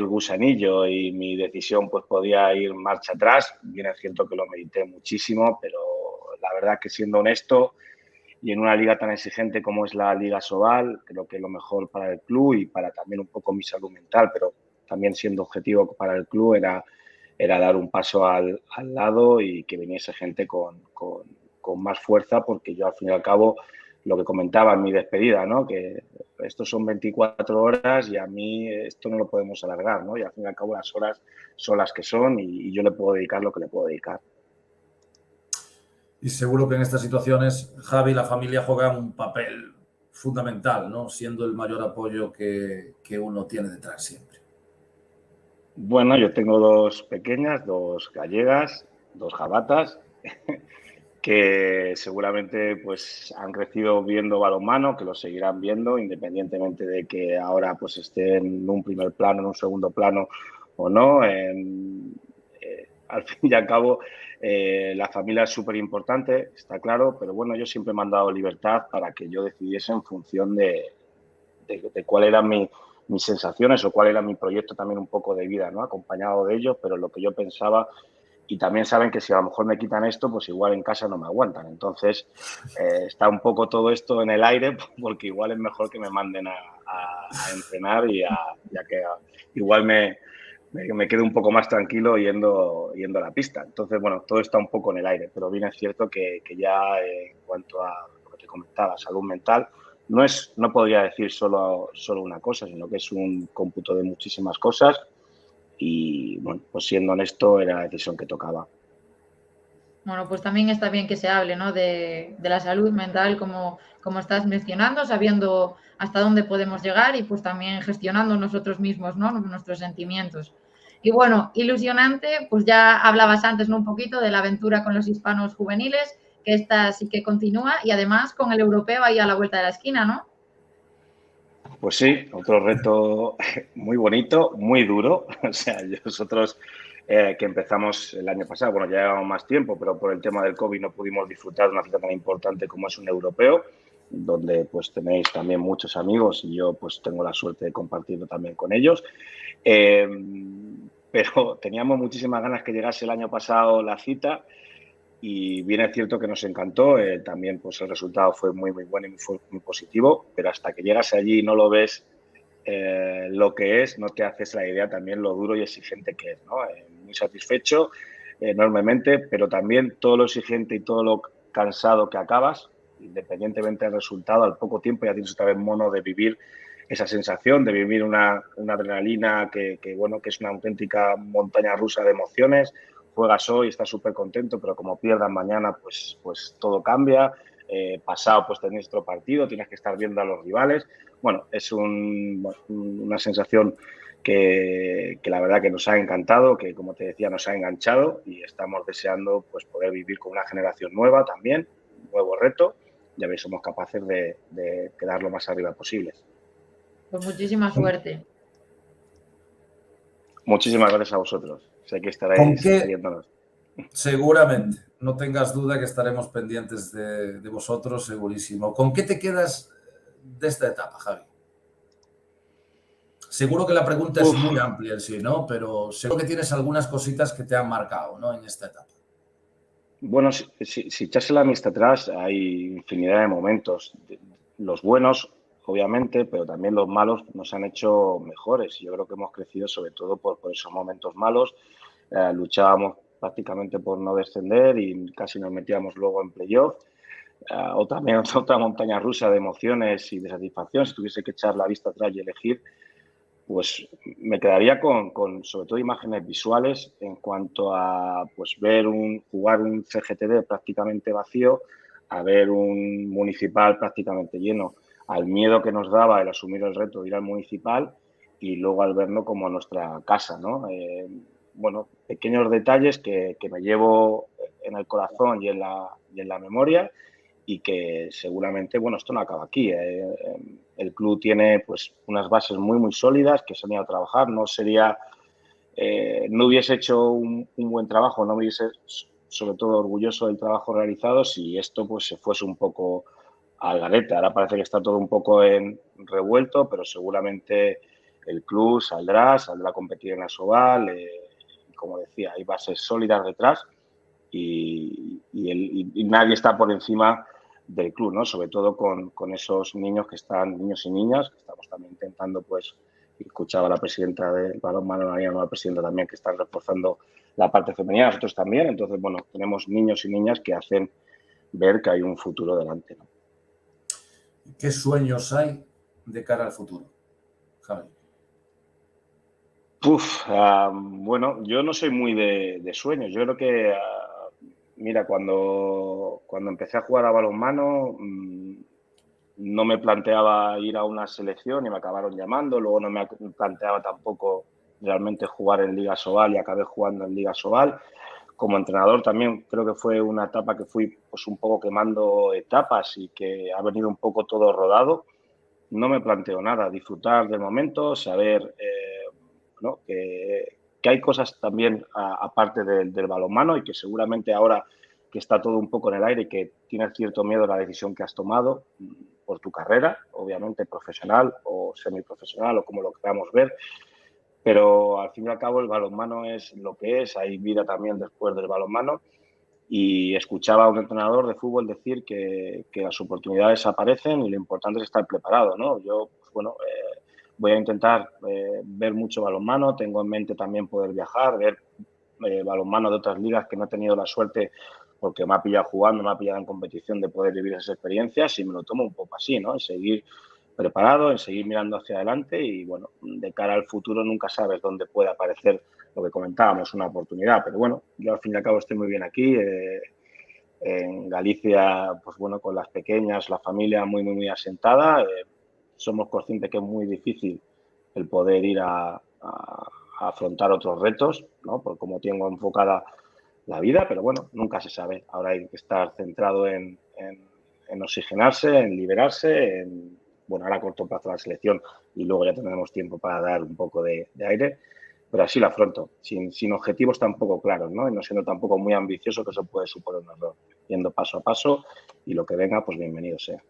gusanillo y mi decisión pues podía ir marcha atrás. Bien es cierto que lo medité muchísimo, pero la verdad que siendo honesto y en una liga tan exigente como es la Liga Sobal, creo que lo mejor para el club y para también un poco mi salud mental, pero también siendo objetivo para el club era dar un paso al lado y que viniese gente con más fuerza, porque yo al fin y al cabo, lo que comentaba en mi despedida, ¿no? Que estos son 24 horas y a mí esto no lo podemos alargar, ¿no? Y al fin y al cabo las horas son las que son y yo le puedo dedicar lo que le puedo dedicar. Y seguro que en estas situaciones, Javi, la familia juega un papel fundamental, ¿no? Siendo el mayor apoyo que uno tiene detrás siempre. Bueno, yo tengo 2 pequeñas, 2 gallegas, 2 jabatas, que seguramente pues han crecido viendo balonmano, que lo seguirán viendo, independientemente de que ahora pues esté en un primer plano, en un segundo plano o no. Al fin y al cabo, la familia es súper importante, está claro, pero bueno, yo siempre me han dado libertad para que yo decidiese en función de cuál eran mis sensaciones o cuál era mi proyecto también un poco de vida, ¿no? Acompañado de ellos, pero lo que yo pensaba. Y también saben que si a lo mejor me quitan esto, pues igual en casa no me aguantan. Entonces, está un poco todo esto en el aire, porque igual es mejor que me manden a entrenar y ya que igual me quede un poco más tranquilo yendo a la pista. Entonces, bueno, todo está un poco en el aire, pero bien es cierto que ya en cuanto a lo que te comentaba, salud mental, no podría decir solo una cosa, sino que es un cómputo de muchísimas cosas. Y, bueno, pues siendo honesto, era la decisión que tocaba. Bueno, pues también está bien que se hable, ¿no? de la salud mental, como estás mencionando, sabiendo hasta dónde podemos llegar y pues también gestionando nosotros mismos, ¿no? Nuestros sentimientos. Y bueno, ilusionante, pues ya hablabas antes, ¿no? Un poquito de la aventura con los hispanos juveniles, que esta sí que continúa y además con el europeo ahí a la vuelta de la esquina, ¿no? Pues sí, otro reto muy bonito, muy duro. O sea, nosotros que empezamos el año pasado, bueno, ya llevamos más tiempo, pero por el tema del COVID no pudimos disfrutar de una cita tan importante como es un europeo, donde pues tenéis también muchos amigos y yo pues tengo la suerte de compartirlo también con ellos. Pero teníamos muchísimas ganas que llegase el año pasado la cita. Y bien es cierto que nos encantó, también pues el resultado fue muy bueno y fue muy positivo, pero hasta que llegas allí y no lo ves lo que es, no te haces la idea también lo duro y exigente que es, ¿no? Muy satisfecho enormemente, pero también todo lo exigente y todo lo cansado que acabas, independientemente del resultado, al poco tiempo ya tienes otra vez mono de vivir esa sensación, de vivir una adrenalina que bueno, que es una auténtica montaña rusa de emociones. Juegas hoy, estás súper contento, pero como pierdas mañana, pues todo cambia. Pasado, pues tenéis otro partido, tienes que estar viendo a los rivales. Bueno, es una sensación que la verdad que nos ha encantado, que como te decía, nos ha enganchado y estamos deseando pues poder vivir con una generación nueva también, un nuevo reto. Ya veis, somos capaces de quedar lo más arriba posible. Pues muchísima suerte. Muchísimas gracias a vosotros. Sé que estaréis siguiéndonos. Seguramente, no tengas duda que estaremos pendientes de vosotros, segurísimo. ¿Con qué te quedas de esta etapa, Javi? Seguro que la pregunta es muy amplia en sí, ¿no? Pero seguro que tienes algunas cositas que te han marcado, ¿no? En esta etapa. Bueno, si echase la vista atrás, hay infinidad de momentos. Los buenos, obviamente, pero también los malos nos han hecho mejores. Yo creo que hemos crecido sobre todo por esos momentos malos. Luchábamos prácticamente por no descender y casi nos metíamos luego en playoff. O también otra montaña rusa de emociones y de satisfacción. Si tuviese que echar la vista atrás y elegir, pues me quedaría con sobre todo imágenes visuales en cuanto a pues jugar un CGTD prácticamente vacío, a ver un municipal prácticamente lleno, al miedo que nos daba el asumir el reto de ir al municipal y luego al vernos como nuestra casa, ¿no? Bueno, pequeños detalles que me llevo en el corazón y en la memoria y que seguramente, bueno, esto no acaba aquí. El club tiene pues unas bases muy, muy sólidas que se han ido a trabajar. No sería no hubiese hecho un buen trabajo, no me hubiese sobre todo orgulloso del trabajo realizado si esto pues se fuese un poco al garete. Ahora parece que está todo un poco en revuelto, pero seguramente el club saldrá a competir en Asobal, como decía, hay bases sólidas detrás y nadie está por encima del club, ¿no? Sobre todo con esos niños niños y niñas, que estamos también intentando, pues, escuchaba a la presidenta del balonmano, la presidenta también, que están reforzando la parte femenina, nosotros también. Entonces, bueno, tenemos niños y niñas que hacen ver que hay un futuro delante, ¿no? ¿Qué sueños hay de cara al futuro, Javi? Bueno, yo no soy muy de sueños. Yo creo que, mira, cuando empecé a jugar a balonmano, no me planteaba ir a una selección y me acabaron llamando. Luego no me planteaba tampoco realmente jugar en Liga Asobal y acabé jugando en Liga Asobal. Como entrenador también creo que fue una etapa que fui pues un poco quemando etapas y que ha venido un poco todo rodado. No me planteo nada, disfrutar del momento, saber ¿no? que hay cosas también aparte del balonmano y que seguramente ahora que está todo un poco en el aire y que tienes cierto miedo a la decisión que has tomado por tu carrera, obviamente profesional o semiprofesional o como lo queramos ver, pero al fin y al cabo el balonmano es lo que es, hay vida también después del balonmano y escuchaba a un entrenador de fútbol decir que las oportunidades aparecen y lo importante es estar preparado, ¿no? Yo, pues bueno, voy a intentar ver mucho balonmano, tengo en mente también poder viajar, ver balonmano de otras ligas que no he tenido la suerte porque me ha pillado jugando, me ha pillado en competición de poder vivir esas experiencias y me lo tomo un poco así, ¿no? En seguir preparado, en seguir mirando hacia adelante y, bueno, de cara al futuro nunca sabes dónde puede aparecer lo que comentábamos, una oportunidad. Pero, bueno, yo al fin y al cabo estoy muy bien aquí. En Galicia, pues bueno, con las pequeñas, la familia muy, muy, muy asentada. Somos conscientes que es muy difícil el poder ir a afrontar otros retos, ¿no? Por cómo tengo enfocada la vida, pero bueno, nunca se sabe. Ahora hay que estar centrado en oxigenarse, en liberarse, bueno, ahora a corto plazo la selección y luego ya tendremos tiempo para dar un poco de aire, pero así lo afronto, sin objetivos tampoco claros, ¿no? Y no siendo tampoco muy ambicioso, que eso puede suponer un error, yendo paso a paso y lo que venga, pues bienvenido sea.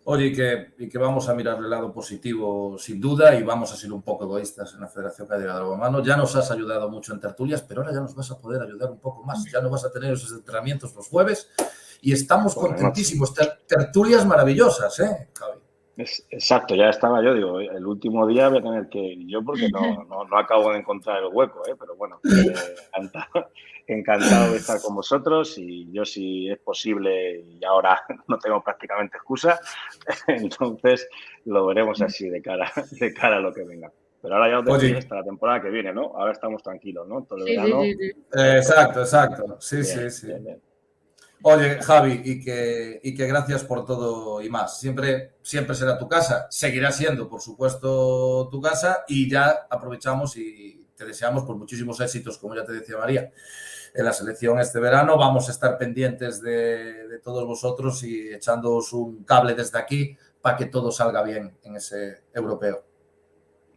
Oye, y que vamos a mirar el lado positivo sin duda y vamos a ser un poco egoístas en la Federación Gallega de Balonmano. Ya nos has ayudado mucho en tertulias, pero ahora ya nos vas a poder ayudar un poco más. Ya no vas a tener esos entrenamientos los jueves y estamos contentísimos. Tertulias maravillosas, Javi. Exacto, ya estaba yo, digo, el último día voy a tener que ir yo porque no acabo de encontrar el hueco, pero bueno, encantado de estar con vosotros y yo si es posible y ahora no tengo prácticamente excusa, entonces lo veremos así de cara a lo que venga. Pero ahora ya os dejo hasta la temporada que viene, ¿no? Ahora estamos tranquilos, ¿no? Todo el verano. Sí. Exacto. Sí. Bien. Oye, Javi, y que gracias por todo y más. Siempre será tu casa, seguirá siendo, por supuesto, tu casa y ya aprovechamos y te deseamos por muchísimos éxitos, como ya te decía María, en la selección este verano. Vamos a estar pendientes de todos vosotros y echándoos un cable desde aquí para que todo salga bien en ese europeo.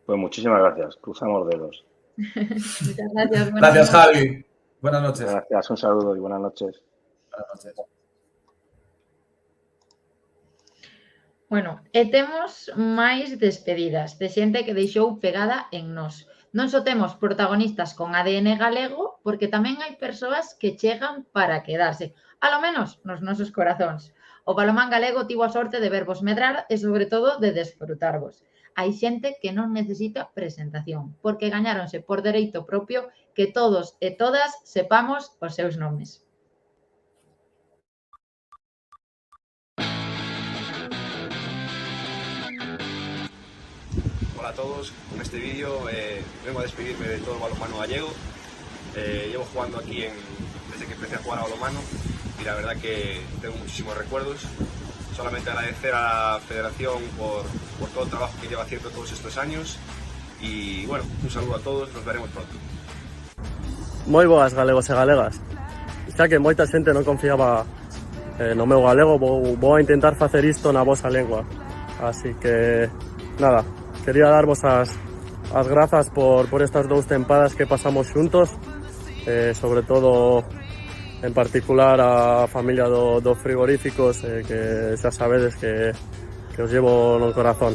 Pues muchísimas gracias, cruzamos dedos. Muchas gracias. Gracias, Javi. Buenas noches. Gracias, un saludo y buenas noches. Bueno, e temos máis despedidas de xente que deixou pegada en nós. Non só temos protagonistas con ADN galego, porque tamén hai persoas que chegan para quedarse, alo menos nos nosos corazóns. O balonmán galego tivo a sorte de vervos medrar e, sobre todo, de desfrutarvos. Hai xente que non necesita presentación, porque gañáronse por dereito propio que todos e todas sepamos os seus nomes. Hola a todos, con este vídeo vengo a despedirme de todo el balonmano gallego. Llevo jugando aquí desde que empecé a jugar a balonmano y la verdad que tengo muchísimos recuerdos. Solamente agradecer a la federación por todo el trabajo que lleva haciendo todos estos años y bueno, un saludo a todos, nos veremos pronto. Moi boas galegos e galegas. Xa que moita xente non confiaba no meu galego, vou a intentar facer isto na vosa lengua. Así que, nada, quería darvos as as grazas por estas 2 tempadas que pasamos xuntos, sobre todo en particular a familia do Frigoríficos, que xa sabedes que os llevo no corazón.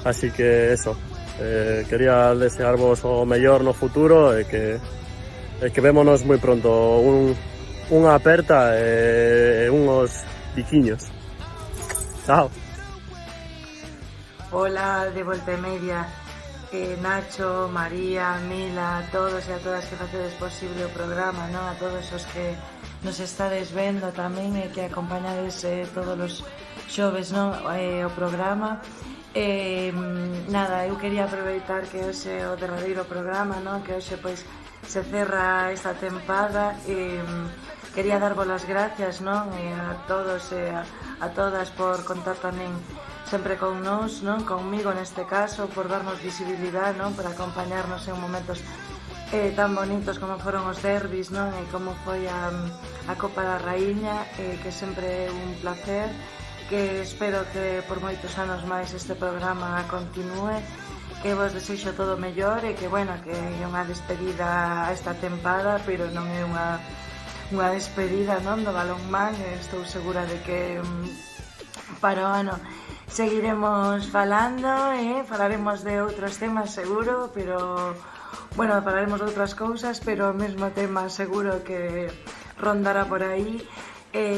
Así que eso, quería desearvos o mellor no futuro e que vémonos moi pronto, unha aperta e unhos biquiños. Chao. Hola, de Volta e Media. Nacho, María, Mila, a todos e a todas que facedes posible o programa, non? A todos os que nos estades vendo tamén e que acompañades todos os xoves, non? O programa. Nada, eu quería aproveitar que hoxe o derradeiro programa, non? Que hoxe pois se cerra esta tempada e quería darvos as gracias, non? A todos e a todas por contar tamén sempre con nós, non? Conmigo neste caso, por darnos visibilidade, non? Por acompañarnos en momentos tan bonitos como foron os derbis, non? E como foi a Copa da Raíña, que sempre é un placer, que espero que por moitos anos máis este programa continúe, que vos desexo todo mellor e que, bueno, que é unha despedida a esta tempada, pero non é unha despedida, non? Do balonmán, estou segura de que para o ano seguiremos falando e falaremos de outros temas seguro, pero bueno, falaremos de outras cousas, pero o mesmo tema seguro que rondará por aí.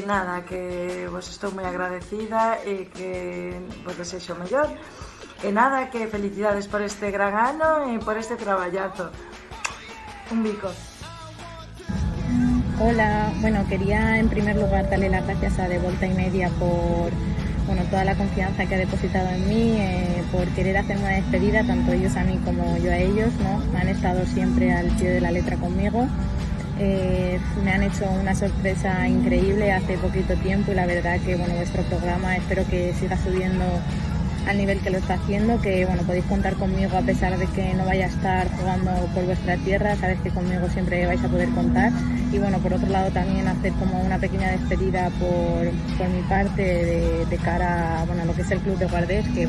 Nada, que vos estou moi agradecida e que vos desexo mellor. E nada, que felicidades por este gran ano e por este traballazo. Un bico. Hola, bueno, quería en primer lugar darle las gracias a De Volta y Media por toda la confianza que ha depositado en mí, por querer hacer una despedida, tanto ellos a mí como yo a ellos, ¿no? Han estado siempre al pie de la letra conmigo. Me han hecho una sorpresa increíble hace poquito tiempo y la verdad que vuestro programa espero que siga subiendo al nivel que lo está haciendo, que podéis contar conmigo a pesar de que no vaya a estar jugando por vuestra tierra, sabes que conmigo siempre vais a poder contar. Y por otro lado también hacer como una pequeña despedida por mi parte de cara a lo que es el Club de Guardés, que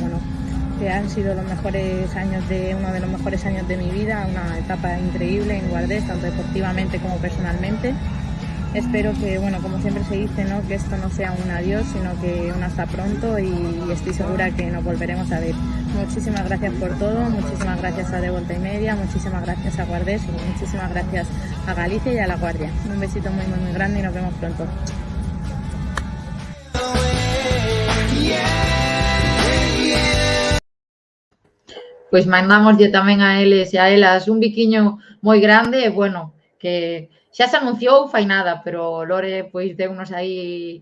han sido los mejores años uno de los mejores años de mi vida, una etapa increíble en Guardés, tanto deportivamente como personalmente. Espero que, como siempre se dice, ¿no? Que esto no sea un adiós, sino que un hasta pronto y estoy segura que nos volveremos a ver. Muchísimas gracias por todo, muchísimas gracias a De Volta y Media, muchísimas gracias a Guardés y muchísimas gracias a Galicia y a La Guardia. Un besito muy, muy, muy grande y nos vemos pronto. Pois mandamoslle tamén a eles e a elas un biquiño moi grande e, que xa se anunciou fai nada, pero Lore pois deunos aí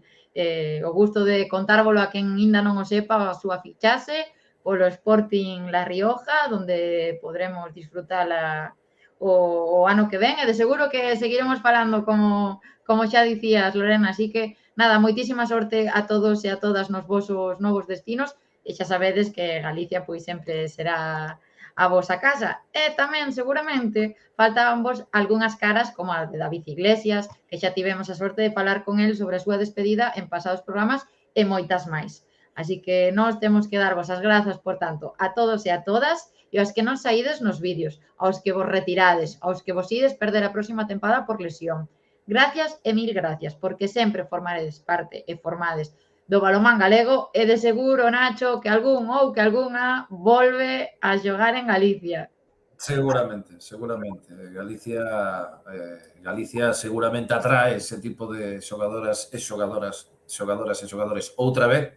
o gusto de contárvolo a quen ainda non o sepa, a súa fichaxe polo Sporting La Rioja, onde podremos disfrutala o ano que ven e de seguro que seguiremos falando como xa dicías, Lorena, así que nada, moitísima sorte a todos e a todas nos vosos novos destinos e xa sabedes que Galicia pois sempre será a vosa casa. E tamén, seguramente, faltaban vos algunhas caras como a de David Iglesias, que xa tivemos a sorte de falar con el sobre a súa despedida en pasados programas e moitas máis. Así que nós temos que darvos as grazas, por tanto, a todos e a todas e aos que non saídes nos vídeos, aos que vos retirades, aos que vos ides perder a próxima tempada por lesión. Gracias e mil gracias, porque sempre formaredes parte e formades do balonmán galego e de seguro, Nacho, que algún ou que algunha volve a xogar en Galicia. Seguramente. Galicia seguramente atrae ese tipo de xogadores outra vez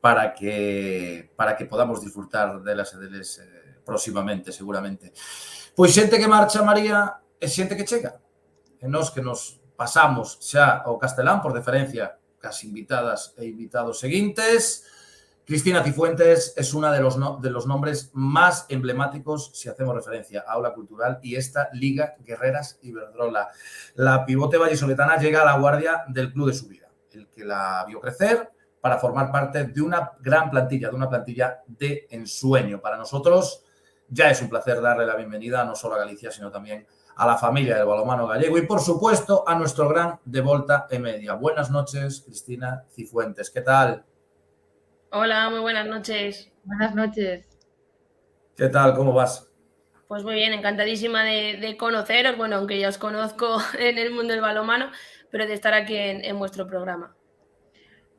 para que podamos disfrutar delas e deles próximamente, seguramente. Pois xente que marcha, María, e xente que chega. E nós que nos pasamos xa ao castelán por deferencia cas invitadas e invitados seguintes. Cristina Cifuentes es una de los nombres más emblemáticos si hacemos referencia a Aula Cultural y esta Liga Guerreras Iberdrola. La pivote vallisoletana llega a La Guardia del club de su vida, el que la vio crecer para formar parte de una gran plantilla, de ensueño. Para nosotros ya es un placer darle la bienvenida no solo a Galicia, sino también a la familia del balonmano gallego y, por supuesto, a nuestro gran De Volta e Media. Buenas noches, Cristina Cifuentes. ¿Qué tal? Hola, muy buenas noches. Buenas noches. ¿Qué tal? ¿Cómo vas? Pues muy bien, encantadísima de conoceros, bueno, aunque ya os conozco en el mundo del balonmano, pero de estar aquí en vuestro programa.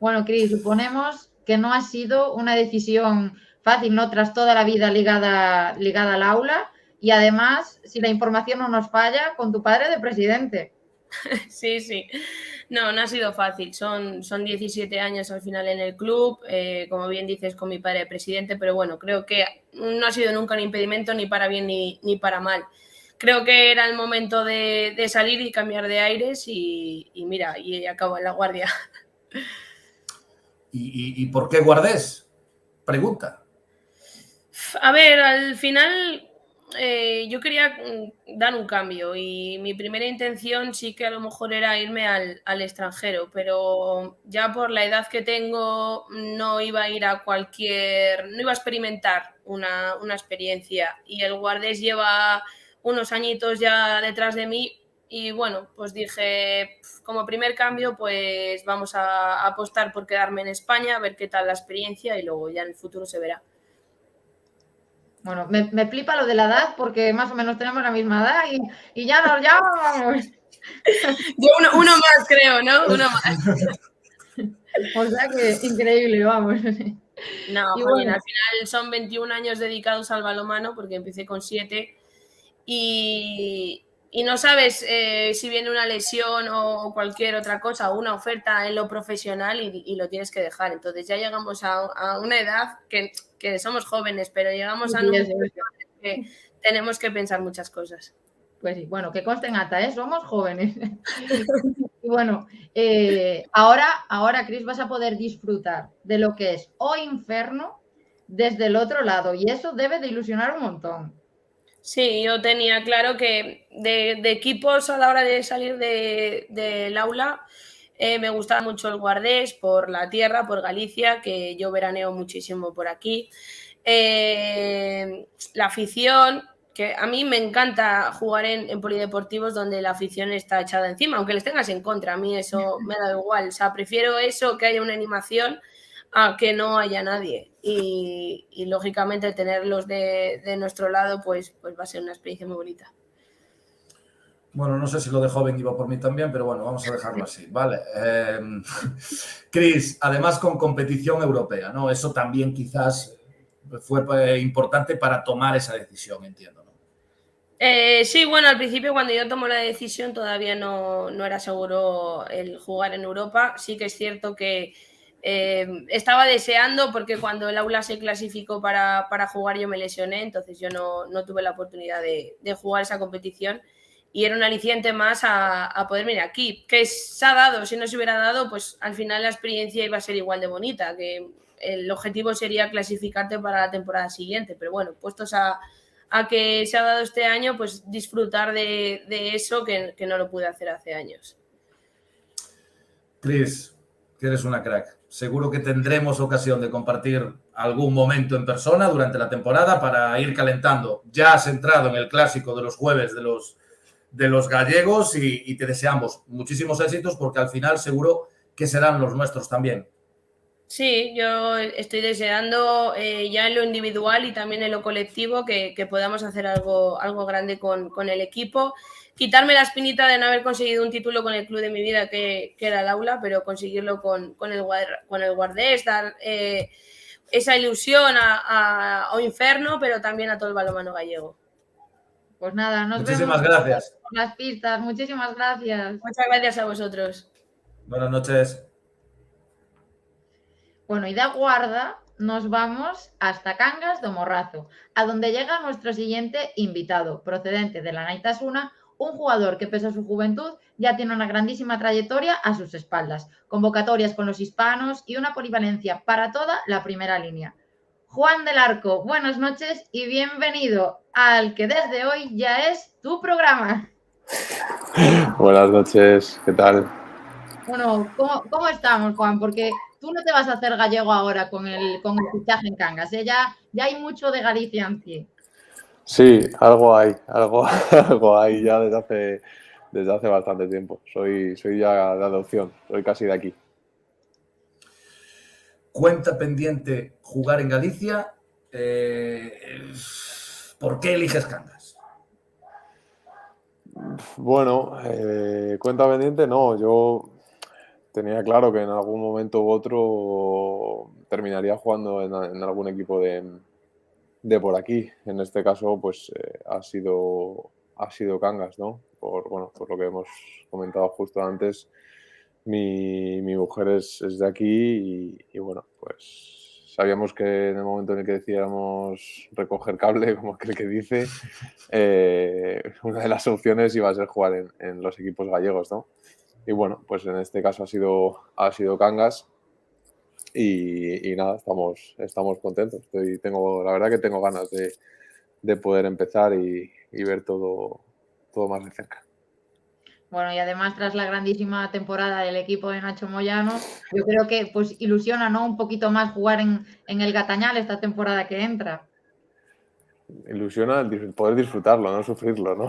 Bueno, Cris, suponemos que no ha sido una decisión fácil, ¿no? Tras toda la vida ligada al aula y además, si la información no nos falla, con tu padre de presidente. Sí, sí. No ha sido fácil. Son 17 años al final en el club, como bien dices, con mi padre de presidente, pero bueno, creo que no ha sido nunca un impedimento ni para bien ni para mal. Creo que era el momento de salir y cambiar de aires y mira, y acabo en La Guardia. ¿Y por qué Guardés? Pregunta. A ver, al final yo quería dar un cambio y mi primera intención sí que a lo mejor era irme al extranjero, pero ya por la edad que tengo no iba a ir no iba a experimentar una experiencia y el Guardés lleva unos añitos ya detrás de mí y bueno, pues dije, como primer cambio pues vamos a apostar por quedarme en España, a ver qué tal la experiencia y luego ya en el futuro se verá. Bueno, me flipa lo de la edad porque más o menos tenemos la misma edad y ya nos llamamos. Yo uno más creo, ¿no? Uno más. O sea que increíble, vamos. No, y bueno, bueno, al final son 21 años dedicados al balonmano porque empecé con 7 y no sabes si viene una lesión o cualquier otra cosa o una oferta en lo profesional y lo tienes que dejar. Entonces ya llegamos a una edad que somos jóvenes, pero llegamos a números que tenemos que pensar muchas cosas. Pues sí, bueno, que conste en acta, somos jóvenes. Y bueno, ahora, Cris, vas a poder disfrutar de lo que es O Inferno desde el otro lado y eso debe de ilusionar un montón. Sí, yo tenía claro que de equipos a la hora de salir del aula me gustaba mucho el Guardés por la tierra, por Galicia, que yo veraneo muchísimo por aquí. La afición, que a mí me encanta jugar en polideportivos donde la afición está echada encima, aunque les tengas en contra, a mí eso me da igual. O sea, prefiero eso, que haya una animación, a que no haya nadie. Y lógicamente tenerlos de nuestro lado pues va a ser una experiencia muy bonita. Bueno, no sé si lo de joven iba por mí también, pero bueno, vamos a dejarlo así, ¿vale? Cris, además con competición europea, ¿no? Eso también quizás fue importante para tomar esa decisión, entiendo, ¿no? Sí, bueno, al principio cuando yo tomo la decisión todavía no era seguro el jugar en Europa. Sí que es cierto que estaba deseando porque cuando el aula se clasificó para jugar yo me lesioné, entonces yo no tuve la oportunidad de jugar esa competición y era un aliciente más a poder venir aquí, que se ha dado, si no se hubiera dado, pues al final la experiencia iba a ser igual de bonita, que el objetivo sería clasificarte para la temporada siguiente, pero bueno, puestos a que se ha dado este año, pues disfrutar de eso que no lo pude hacer hace años. Cris, que eres una crack. Seguro que tendremos ocasión de compartir algún momento en persona durante la temporada para ir calentando. Ya has entrado en el clásico de los jueves de los gallegos y te deseamos muchísimos éxitos porque al final seguro que serán los nuestros también. Sí, yo estoy deseando ya en lo individual y también en lo colectivo que podamos hacer algo grande con el equipo. Quitarme la espinita de no haber conseguido un título con el club de mi vida que era el aula, pero conseguirlo con el Guardés, dar esa ilusión a O Inferno, pero también a todo el balonmano gallego. Pues nada, Muchísimas gracias. Por las pistas. Muchísimas gracias. Muchas gracias a vosotros. Buenas noches. Bueno, y da Guarda nos vamos hasta Cangas do Morrazo, a donde llega nuestro siguiente invitado, procedente de la Naitasuna, un jugador que pese a su juventud ya tiene una grandísima trayectoria a sus espaldas, convocatorias con los hispanos y una polivalencia para toda la primera línea. Juan del Arco, buenas noches y bienvenido al que desde hoy ya es tu programa. Buenas noches, ¿qué tal? Bueno, ¿cómo estamos, Juan? Porque tú no te vas a hacer gallego ahora con el fichaje en Cangas, ¿eh? Ya hay mucho de Galicia en pie. Sí, algo hay ya desde hace bastante tiempo. Soy ya de adopción, soy casi de aquí. Cuenta pendiente jugar en Galicia. ¿Por qué eliges Cangas? Bueno, cuenta pendiente, no. Yo tenía claro que en algún momento u otro terminaría jugando en algún equipo de por aquí. En este caso, pues ha sido Cangas, ¿no? Por lo que hemos comentado justo antes. Mi mujer es de aquí y bueno, pues sabíamos que en el momento en el que decidiéramos recoger cable, como aquel que dice, una de las opciones iba a ser jugar en los equipos gallegos, ¿no? Y bueno, pues en este caso ha sido Cangas y nada, estamos contentos. La verdad que tengo ganas de poder empezar y ver todo más de cerca. Bueno, y además tras la grandísima temporada del equipo de Nacho Moyano, yo creo que pues ilusiona, ¿no? Un poquito más jugar en el Gatañal esta temporada que entra. Ilusiona el poder disfrutarlo, no sufrirlo, ¿no?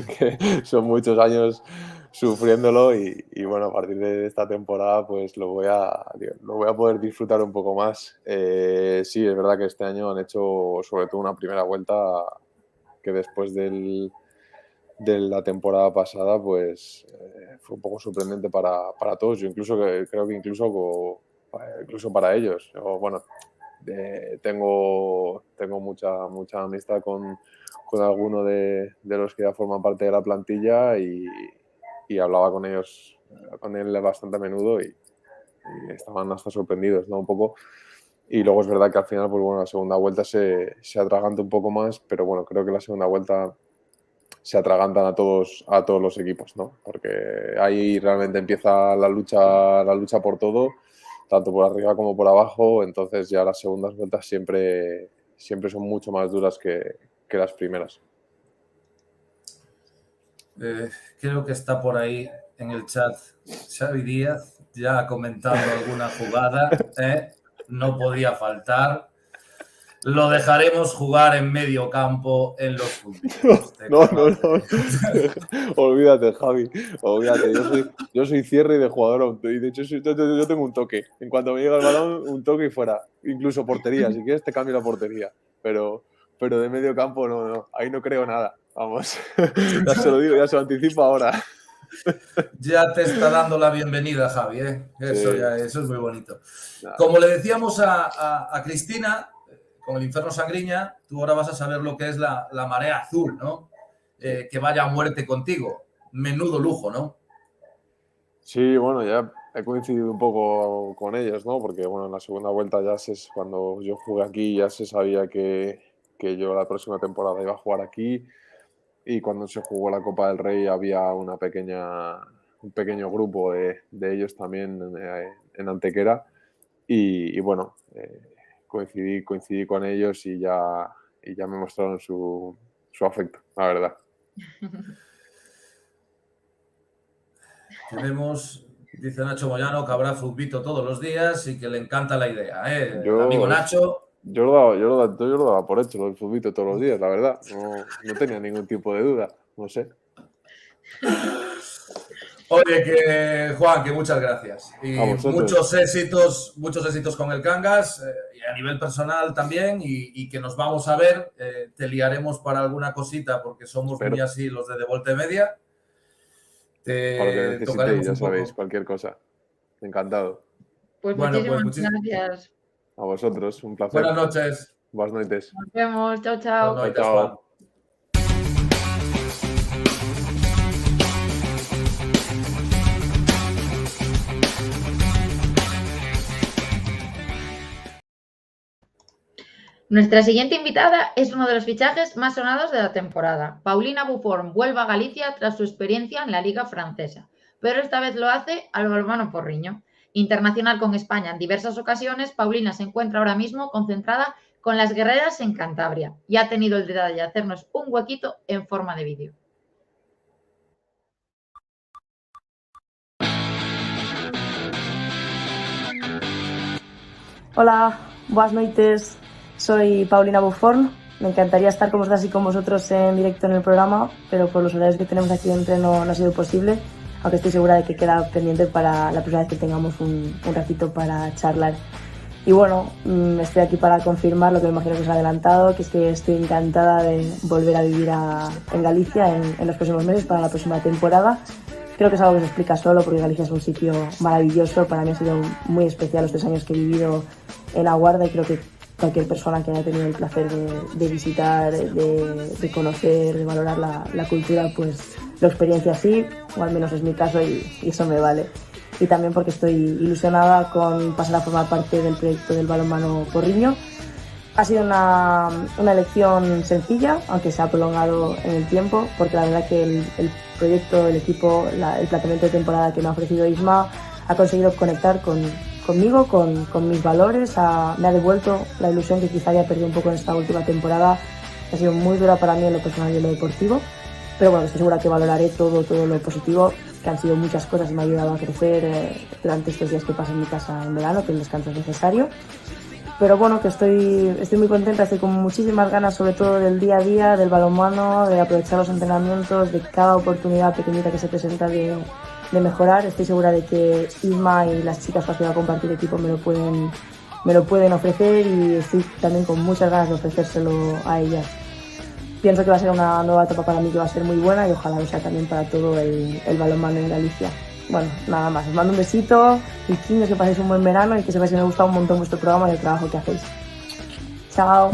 Que son muchos años sufriéndolo y bueno, a partir de esta temporada pues lo voy a poder disfrutar un poco más. Sí, es verdad que este año han hecho sobre todo una primera vuelta que después de la temporada pasada pues fue un poco sorprendente para todos. Yo creo que incluso para ellos. Bueno, tengo mucha amistad con alguno de los que ya forman parte de la plantilla y hablaba con él bastante a menudo y estaban hasta sorprendidos, ¿no? Un poco. Y luego es verdad que al final, pues bueno, la segunda vuelta se atraganta un poco más, pero bueno, creo que la segunda vuelta se atragantan a todos los equipos, ¿no? Porque ahí realmente empieza la lucha por todo, tanto por arriba como por abajo. Entonces ya las segundas vueltas siempre son mucho más duras que las primeras. Creo que está por ahí en el chat Xavi Díaz, ya comentando alguna jugada, no podía faltar. Lo dejaremos jugar en medio campo en los puntos. No. Olvídate, Javi. Olvídate. Yo soy cierre y de jugador. Y de hecho, yo tengo un toque. En cuanto me llega el balón, un toque y fuera. Incluso portería. Si quieres, te cambio la portería. Pero de medio campo, no. Ahí no creo nada. Vamos. Ya se lo digo, ya se lo anticipo ahora. Ya te está dando la bienvenida, Javi. Eso es muy bonito. Como le decíamos a Cristina, con el Inferno Sangriña, tú ahora vas a saber lo que es la marea azul, ¿no? Que vaya a muerte contigo. Menudo lujo, ¿no? Sí, bueno, ya he coincidido un poco con ellos, ¿no? Porque, bueno, en la segunda vuelta cuando yo jugué aquí, ya se sabía que yo la próxima temporada iba a jugar aquí. Y cuando se jugó la Copa del Rey había un pequeño grupo de ellos también en Antequera. Y bueno, coincidí con ellos y ya me mostraron su afecto, la verdad. Dice Nacho Moyano, que habrá futbito todos los días y que le encanta la idea. El amigo Nacho... Yo lo daba por hecho, el futbito todos los días, la verdad. No tenía ningún tipo de duda, no sé. Oye, Juan, que muchas gracias. Y muchos éxitos con el Cangas, y a nivel personal también, y que nos vamos a ver. Te liaremos para alguna cosita, porque somos muy así los de Volte Media. Para lo que necesitéis, ya sabéis, cualquier cosa. Encantado. Pues muchísimas gracias. A vosotros, un placer. Buenas noches. Buenas noches. Nos vemos, chao. Buenas noches, Juan. Nuestra siguiente invitada es uno de los fichajes más sonados de la temporada. Paulina Buffon vuelve a Galicia tras su experiencia en la Liga francesa, pero esta vez lo hace al balonmano Porriño. Internacional con España en diversas ocasiones, Paulina se encuentra ahora mismo concentrada con las guerreras en Cantabria y ha tenido el detalle de hacernos un huequito en forma de vídeo. Hola, buenas noches. Soy Paulina Buffon. Me encantaría estar con vosotros en directo en el programa, pero por los horarios que tenemos aquí en entreno no ha sido posible, aunque estoy segura de que queda pendiente para la próxima vez que tengamos un ratito para charlar. Y bueno, estoy aquí para confirmar lo que me imagino que os he adelantado, que es que estoy encantada de volver a vivir en Galicia en los próximos meses para la próxima temporada. Creo que es algo que se explica solo porque Galicia es un sitio maravilloso. Para mí ha sido muy especial los 3 años que he vivido en La Guarda y creo que cualquier persona que haya tenido el placer de visitar, de conocer, de valorar la cultura, pues lo experiencia así, o al menos es mi caso y eso me vale. Y también porque estoy ilusionada con pasar a formar parte del proyecto del balonmano Porriño. Ha sido una elección sencilla, aunque se ha prolongado en el tiempo, porque la verdad que el proyecto, el equipo, el planteamiento de temporada que me ha ofrecido Isma ha conseguido conectar conmigo, con mis valores, me ha devuelto la ilusión que quizá había perdido un poco en esta última temporada. Ha sido muy dura para mí en lo personal y en lo deportivo, pero bueno, estoy segura que valoraré todo lo positivo, que han sido muchas cosas y me ha ayudado a crecer durante estos días que paso en mi casa en verano, que el descanso es necesario. Pero bueno, que estoy muy contenta, estoy con muchísimas ganas, sobre todo del día a día, del balonmano, de aprovechar los entrenamientos, de cada oportunidad pequeñita que se presenta de mejorar. Estoy segura de que Isma y las chicas con las que voy a compartir equipo me lo pueden ofrecer y estoy también con muchas ganas de ofrecérselo a ellas. Pienso que va a ser una nueva etapa para mí que va a ser muy buena y ojalá lo sea también para todo el balonmano en Galicia. Bueno, nada más, os mando un besito y que paséis un buen verano y que sepáis que me gusta un montón vuestro programa y el trabajo que hacéis. Chao.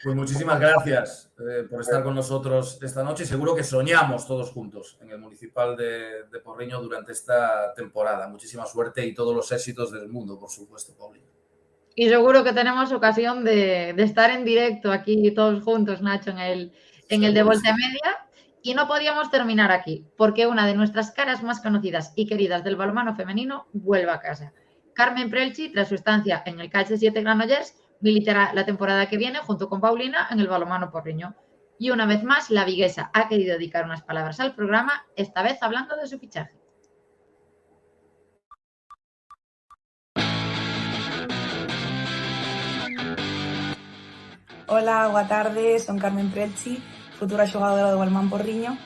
Pues muchísimas gracias por estar con nosotros esta noche. Seguro que soñamos todos juntos en el Municipal de Porriño durante esta temporada. Muchísima suerte y todos los éxitos del mundo, por supuesto, Paulina. Y seguro que tenemos ocasión de estar en directo aquí todos juntos, Nacho, en el de Volta Media. Y no podíamos terminar aquí, porque una de nuestras caras más conocidas y queridas del balonmano femenino vuelve a casa. Carmen Prelchi, tras su estancia en el KH7 Granollers, militará la temporada que viene junto con Paulina en el balonmano Porriño. Y una vez más, la viguesa ha querido dedicar unas palabras al programa, esta vez hablando de su fichaje. Hola, boa tarde, son Carmen Prelchi, futura xogadora do balonmán Porriño.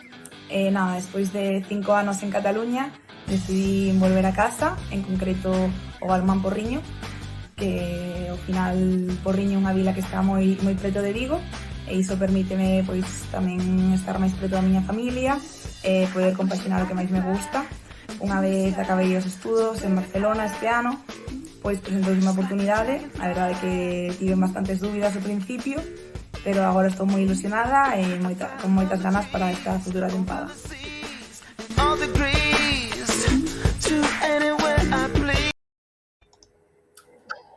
Despois de 5 anos en Cataluña, decidí volver a casa, en concreto o balonmán Porriño, que ao final Porriño é unha vila que está moi preto de Vigo, e iso permíteme pois tamén estar máis preto da miña familia, poder compaxinar o que máis me gusta. Unha vez acabei os estudos en Barcelona este ano, pois presentou unha oportunidade. A verdade é que tive bastantes dúbidas ao principio, pero agora estou moi ilusionada e con moitas ganas para esta futura tempada.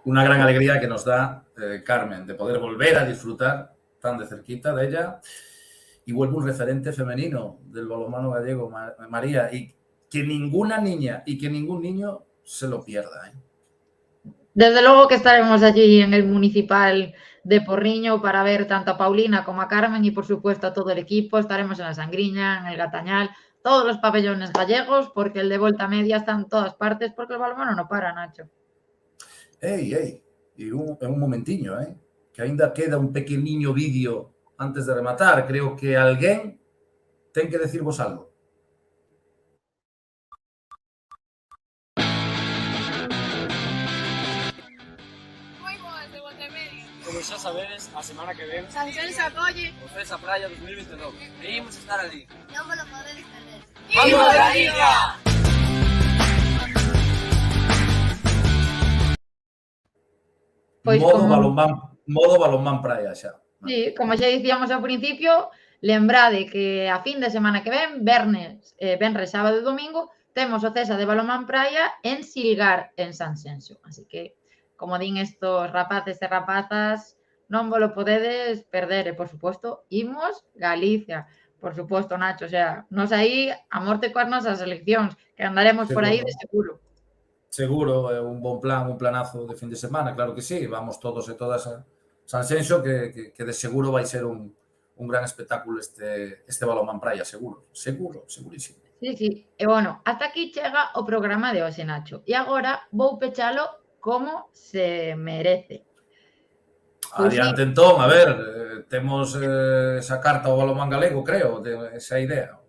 Una gran alegría que nos da Carmen de poder volver a disfrutar tan de cerquita de ella y vuelve un referente femenino del balonmano gallego, María, y que ninguna niña y que ningún niño se lo pierda. Desde luego que estaremos allí en el Municipal de Porriño para ver tanto a Paulina como a Carmen y por supuesto a todo el equipo. Estaremos en la Sangriña, en el Gatañal, todos los pabellones gallegos, porque el de Volta Media está en todas partes, porque el balonmano no para, Nacho. Y un momentiño, que ainda queda un pequeniño vídeo antes de rematar. Creo que alguén ten que decirvos algo. Como xa sabedes, a semana que ven Sanxenxo acolle o Festa Praia 2022 e imos estar ali. Non vos lo podedes perder. ¡Vamos, Galicia! Pois modo balonmán praia xa. Sí, como xa dicíamos ao principio, lembrade que a fin de semana que ven, venres, sábado e domingo, temos o Cesa de balonmán praia en Silgar, en Sanxenxo. Así que, como din estos rapaces e rapazas, non vos lo podedes perder. E, por suposto, imos Galicia. Por suposto, Nacho, o sea, nos aí a morte coas nosas eleccións, que andaremos por aí de seguro. Seguro, é un bon plan, un planazo de fin de semana, claro que sí. Vamos todos e todas a Sanxenxo, que de seguro vai ser un gran espectáculo este balonmán praia, segurísimo. Sí. E, bueno, hasta aquí chega o programa de hoxe, Nacho. E agora vou pechalo como se merece. Adiante, entón, a ver, temos esa carta ao balonmán galego, creo, esa idea.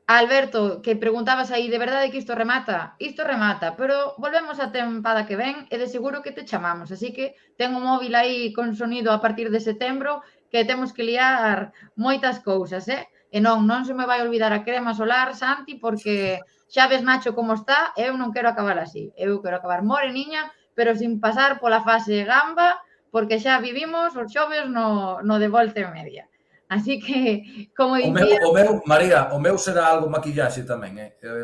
Alberto, que preguntabas aí, de verdade que isto remata? Isto remata, pero volvemos a tempada que ven e de seguro que te chamamos. Así que ten o móvil aí con sonido a partir de setembro que temos que liar moitas cousas, E non se me vai olvidar a crema solar, Santi, porque xa ves Nacho como está, eu non quero acabar así. Eu quero acabar moreniña, pero sin pasar pola fase gamba, porque xa vivimos os xoves no de volta e media. Así que, como dicía... María, o meu será algo maquillaxe tamén,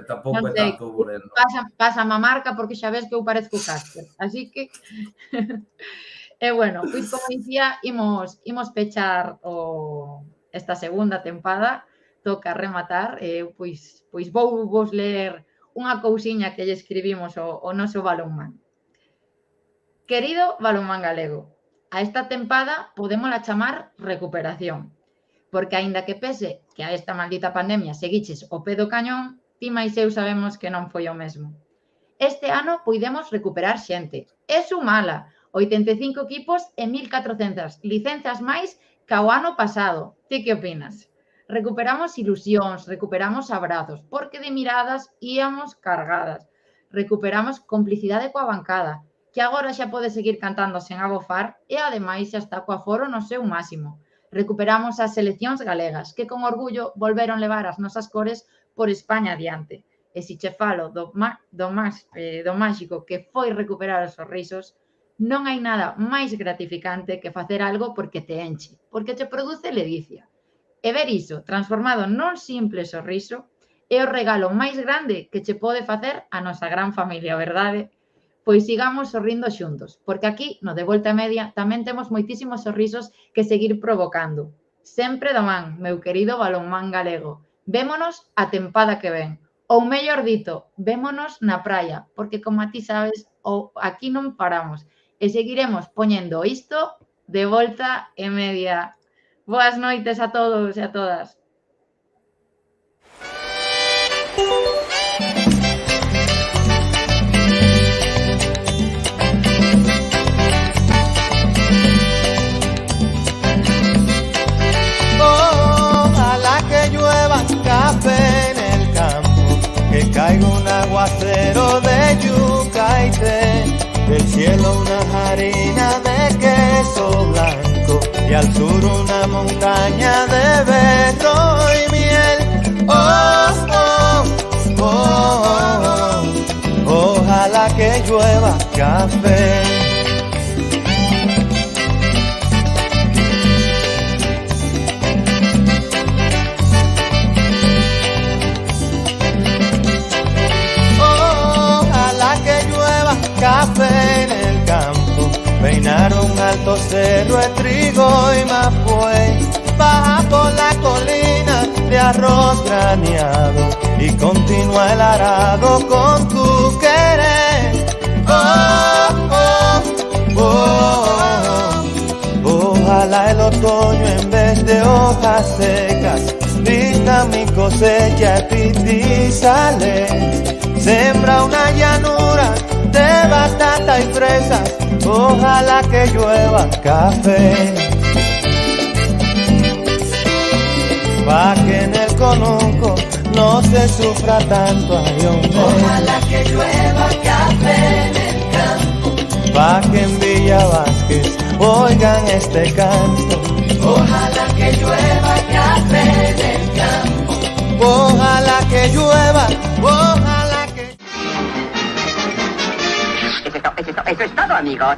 tampouco é tanto moreno. Pasa a marca porque xa ves que eu parezco Casper. Así que... E bueno, pois como dicía, imos pechar esta segunda tempada, toca rematar, pois vou vos ler unha cousiña que lle escribimos ao noso balonmán. Querido balonmán galego, a esta tempada podémola chamar recuperación. Porque aínda que pese que a esta maldita pandemia seguiches o pé do cañón, ti máis eu sabemos que non foi o mesmo. Este ano puidemos recuperar xente. É sumala, 85 equipos e 1.400 licenzas máis que ao ano pasado. Ti que opinas? Recuperamos ilusións, recuperamos abrazos, porque de miradas íamos cargadas. Recuperamos complicidade coa bancada, que agora xa pode seguir cantando sen abofar e ademais xa está co aforo no seu máximo. Recuperamos as seleccións galegas, que con orgullo volveron levar as nosas cores por España adiante. E se che falo do máxico que foi recuperar os sorrisos, non hai nada máis gratificante que facer algo porque te enche, porque te produce ledicia. E ver iso transformado nun simple sorriso é o regalo máis grande que che pode facer a nosa gran familia, verdade? Pois sigamos sorrindo xuntos, porque aquí, no de volta e media, tamén temos moitísimos sorrisos que seguir provocando. Sempre do man, meu querido balonmán galego. Vémonos a tempada que ven. Ou mellor dito, vémonos na praia, porque como a ti sabes, aquí non paramos. E seguiremos poñendo isto de volta e media. Boas noites a todos e a todas. Café en el campo, que caiga un aguacero de yuca y té, del cielo una harina de queso blanco y al sur una montaña de berro y miel. Oh, oh, oh, oh, ojalá que llueva café. Café en el campo, peinar un alto cerro de trigo y mapuey, baja por la colina de arroz graneado y continúa el arado con tu querer. Oh, oh, oh, oh, ojalá el otoño en vez de hojas secas brinda mi cosecha y sale, sembra una llanura de batata y fresas, ojalá que llueva café. Pa' que en el conuco no se sufra tanto, ay hombre. Ojalá que llueva café en el campo. Pa' que en Villa Vázquez oigan este canto. Ojalá que llueva café en el campo. Ojalá que llueva, ojalá que... Eso es todo, amigos.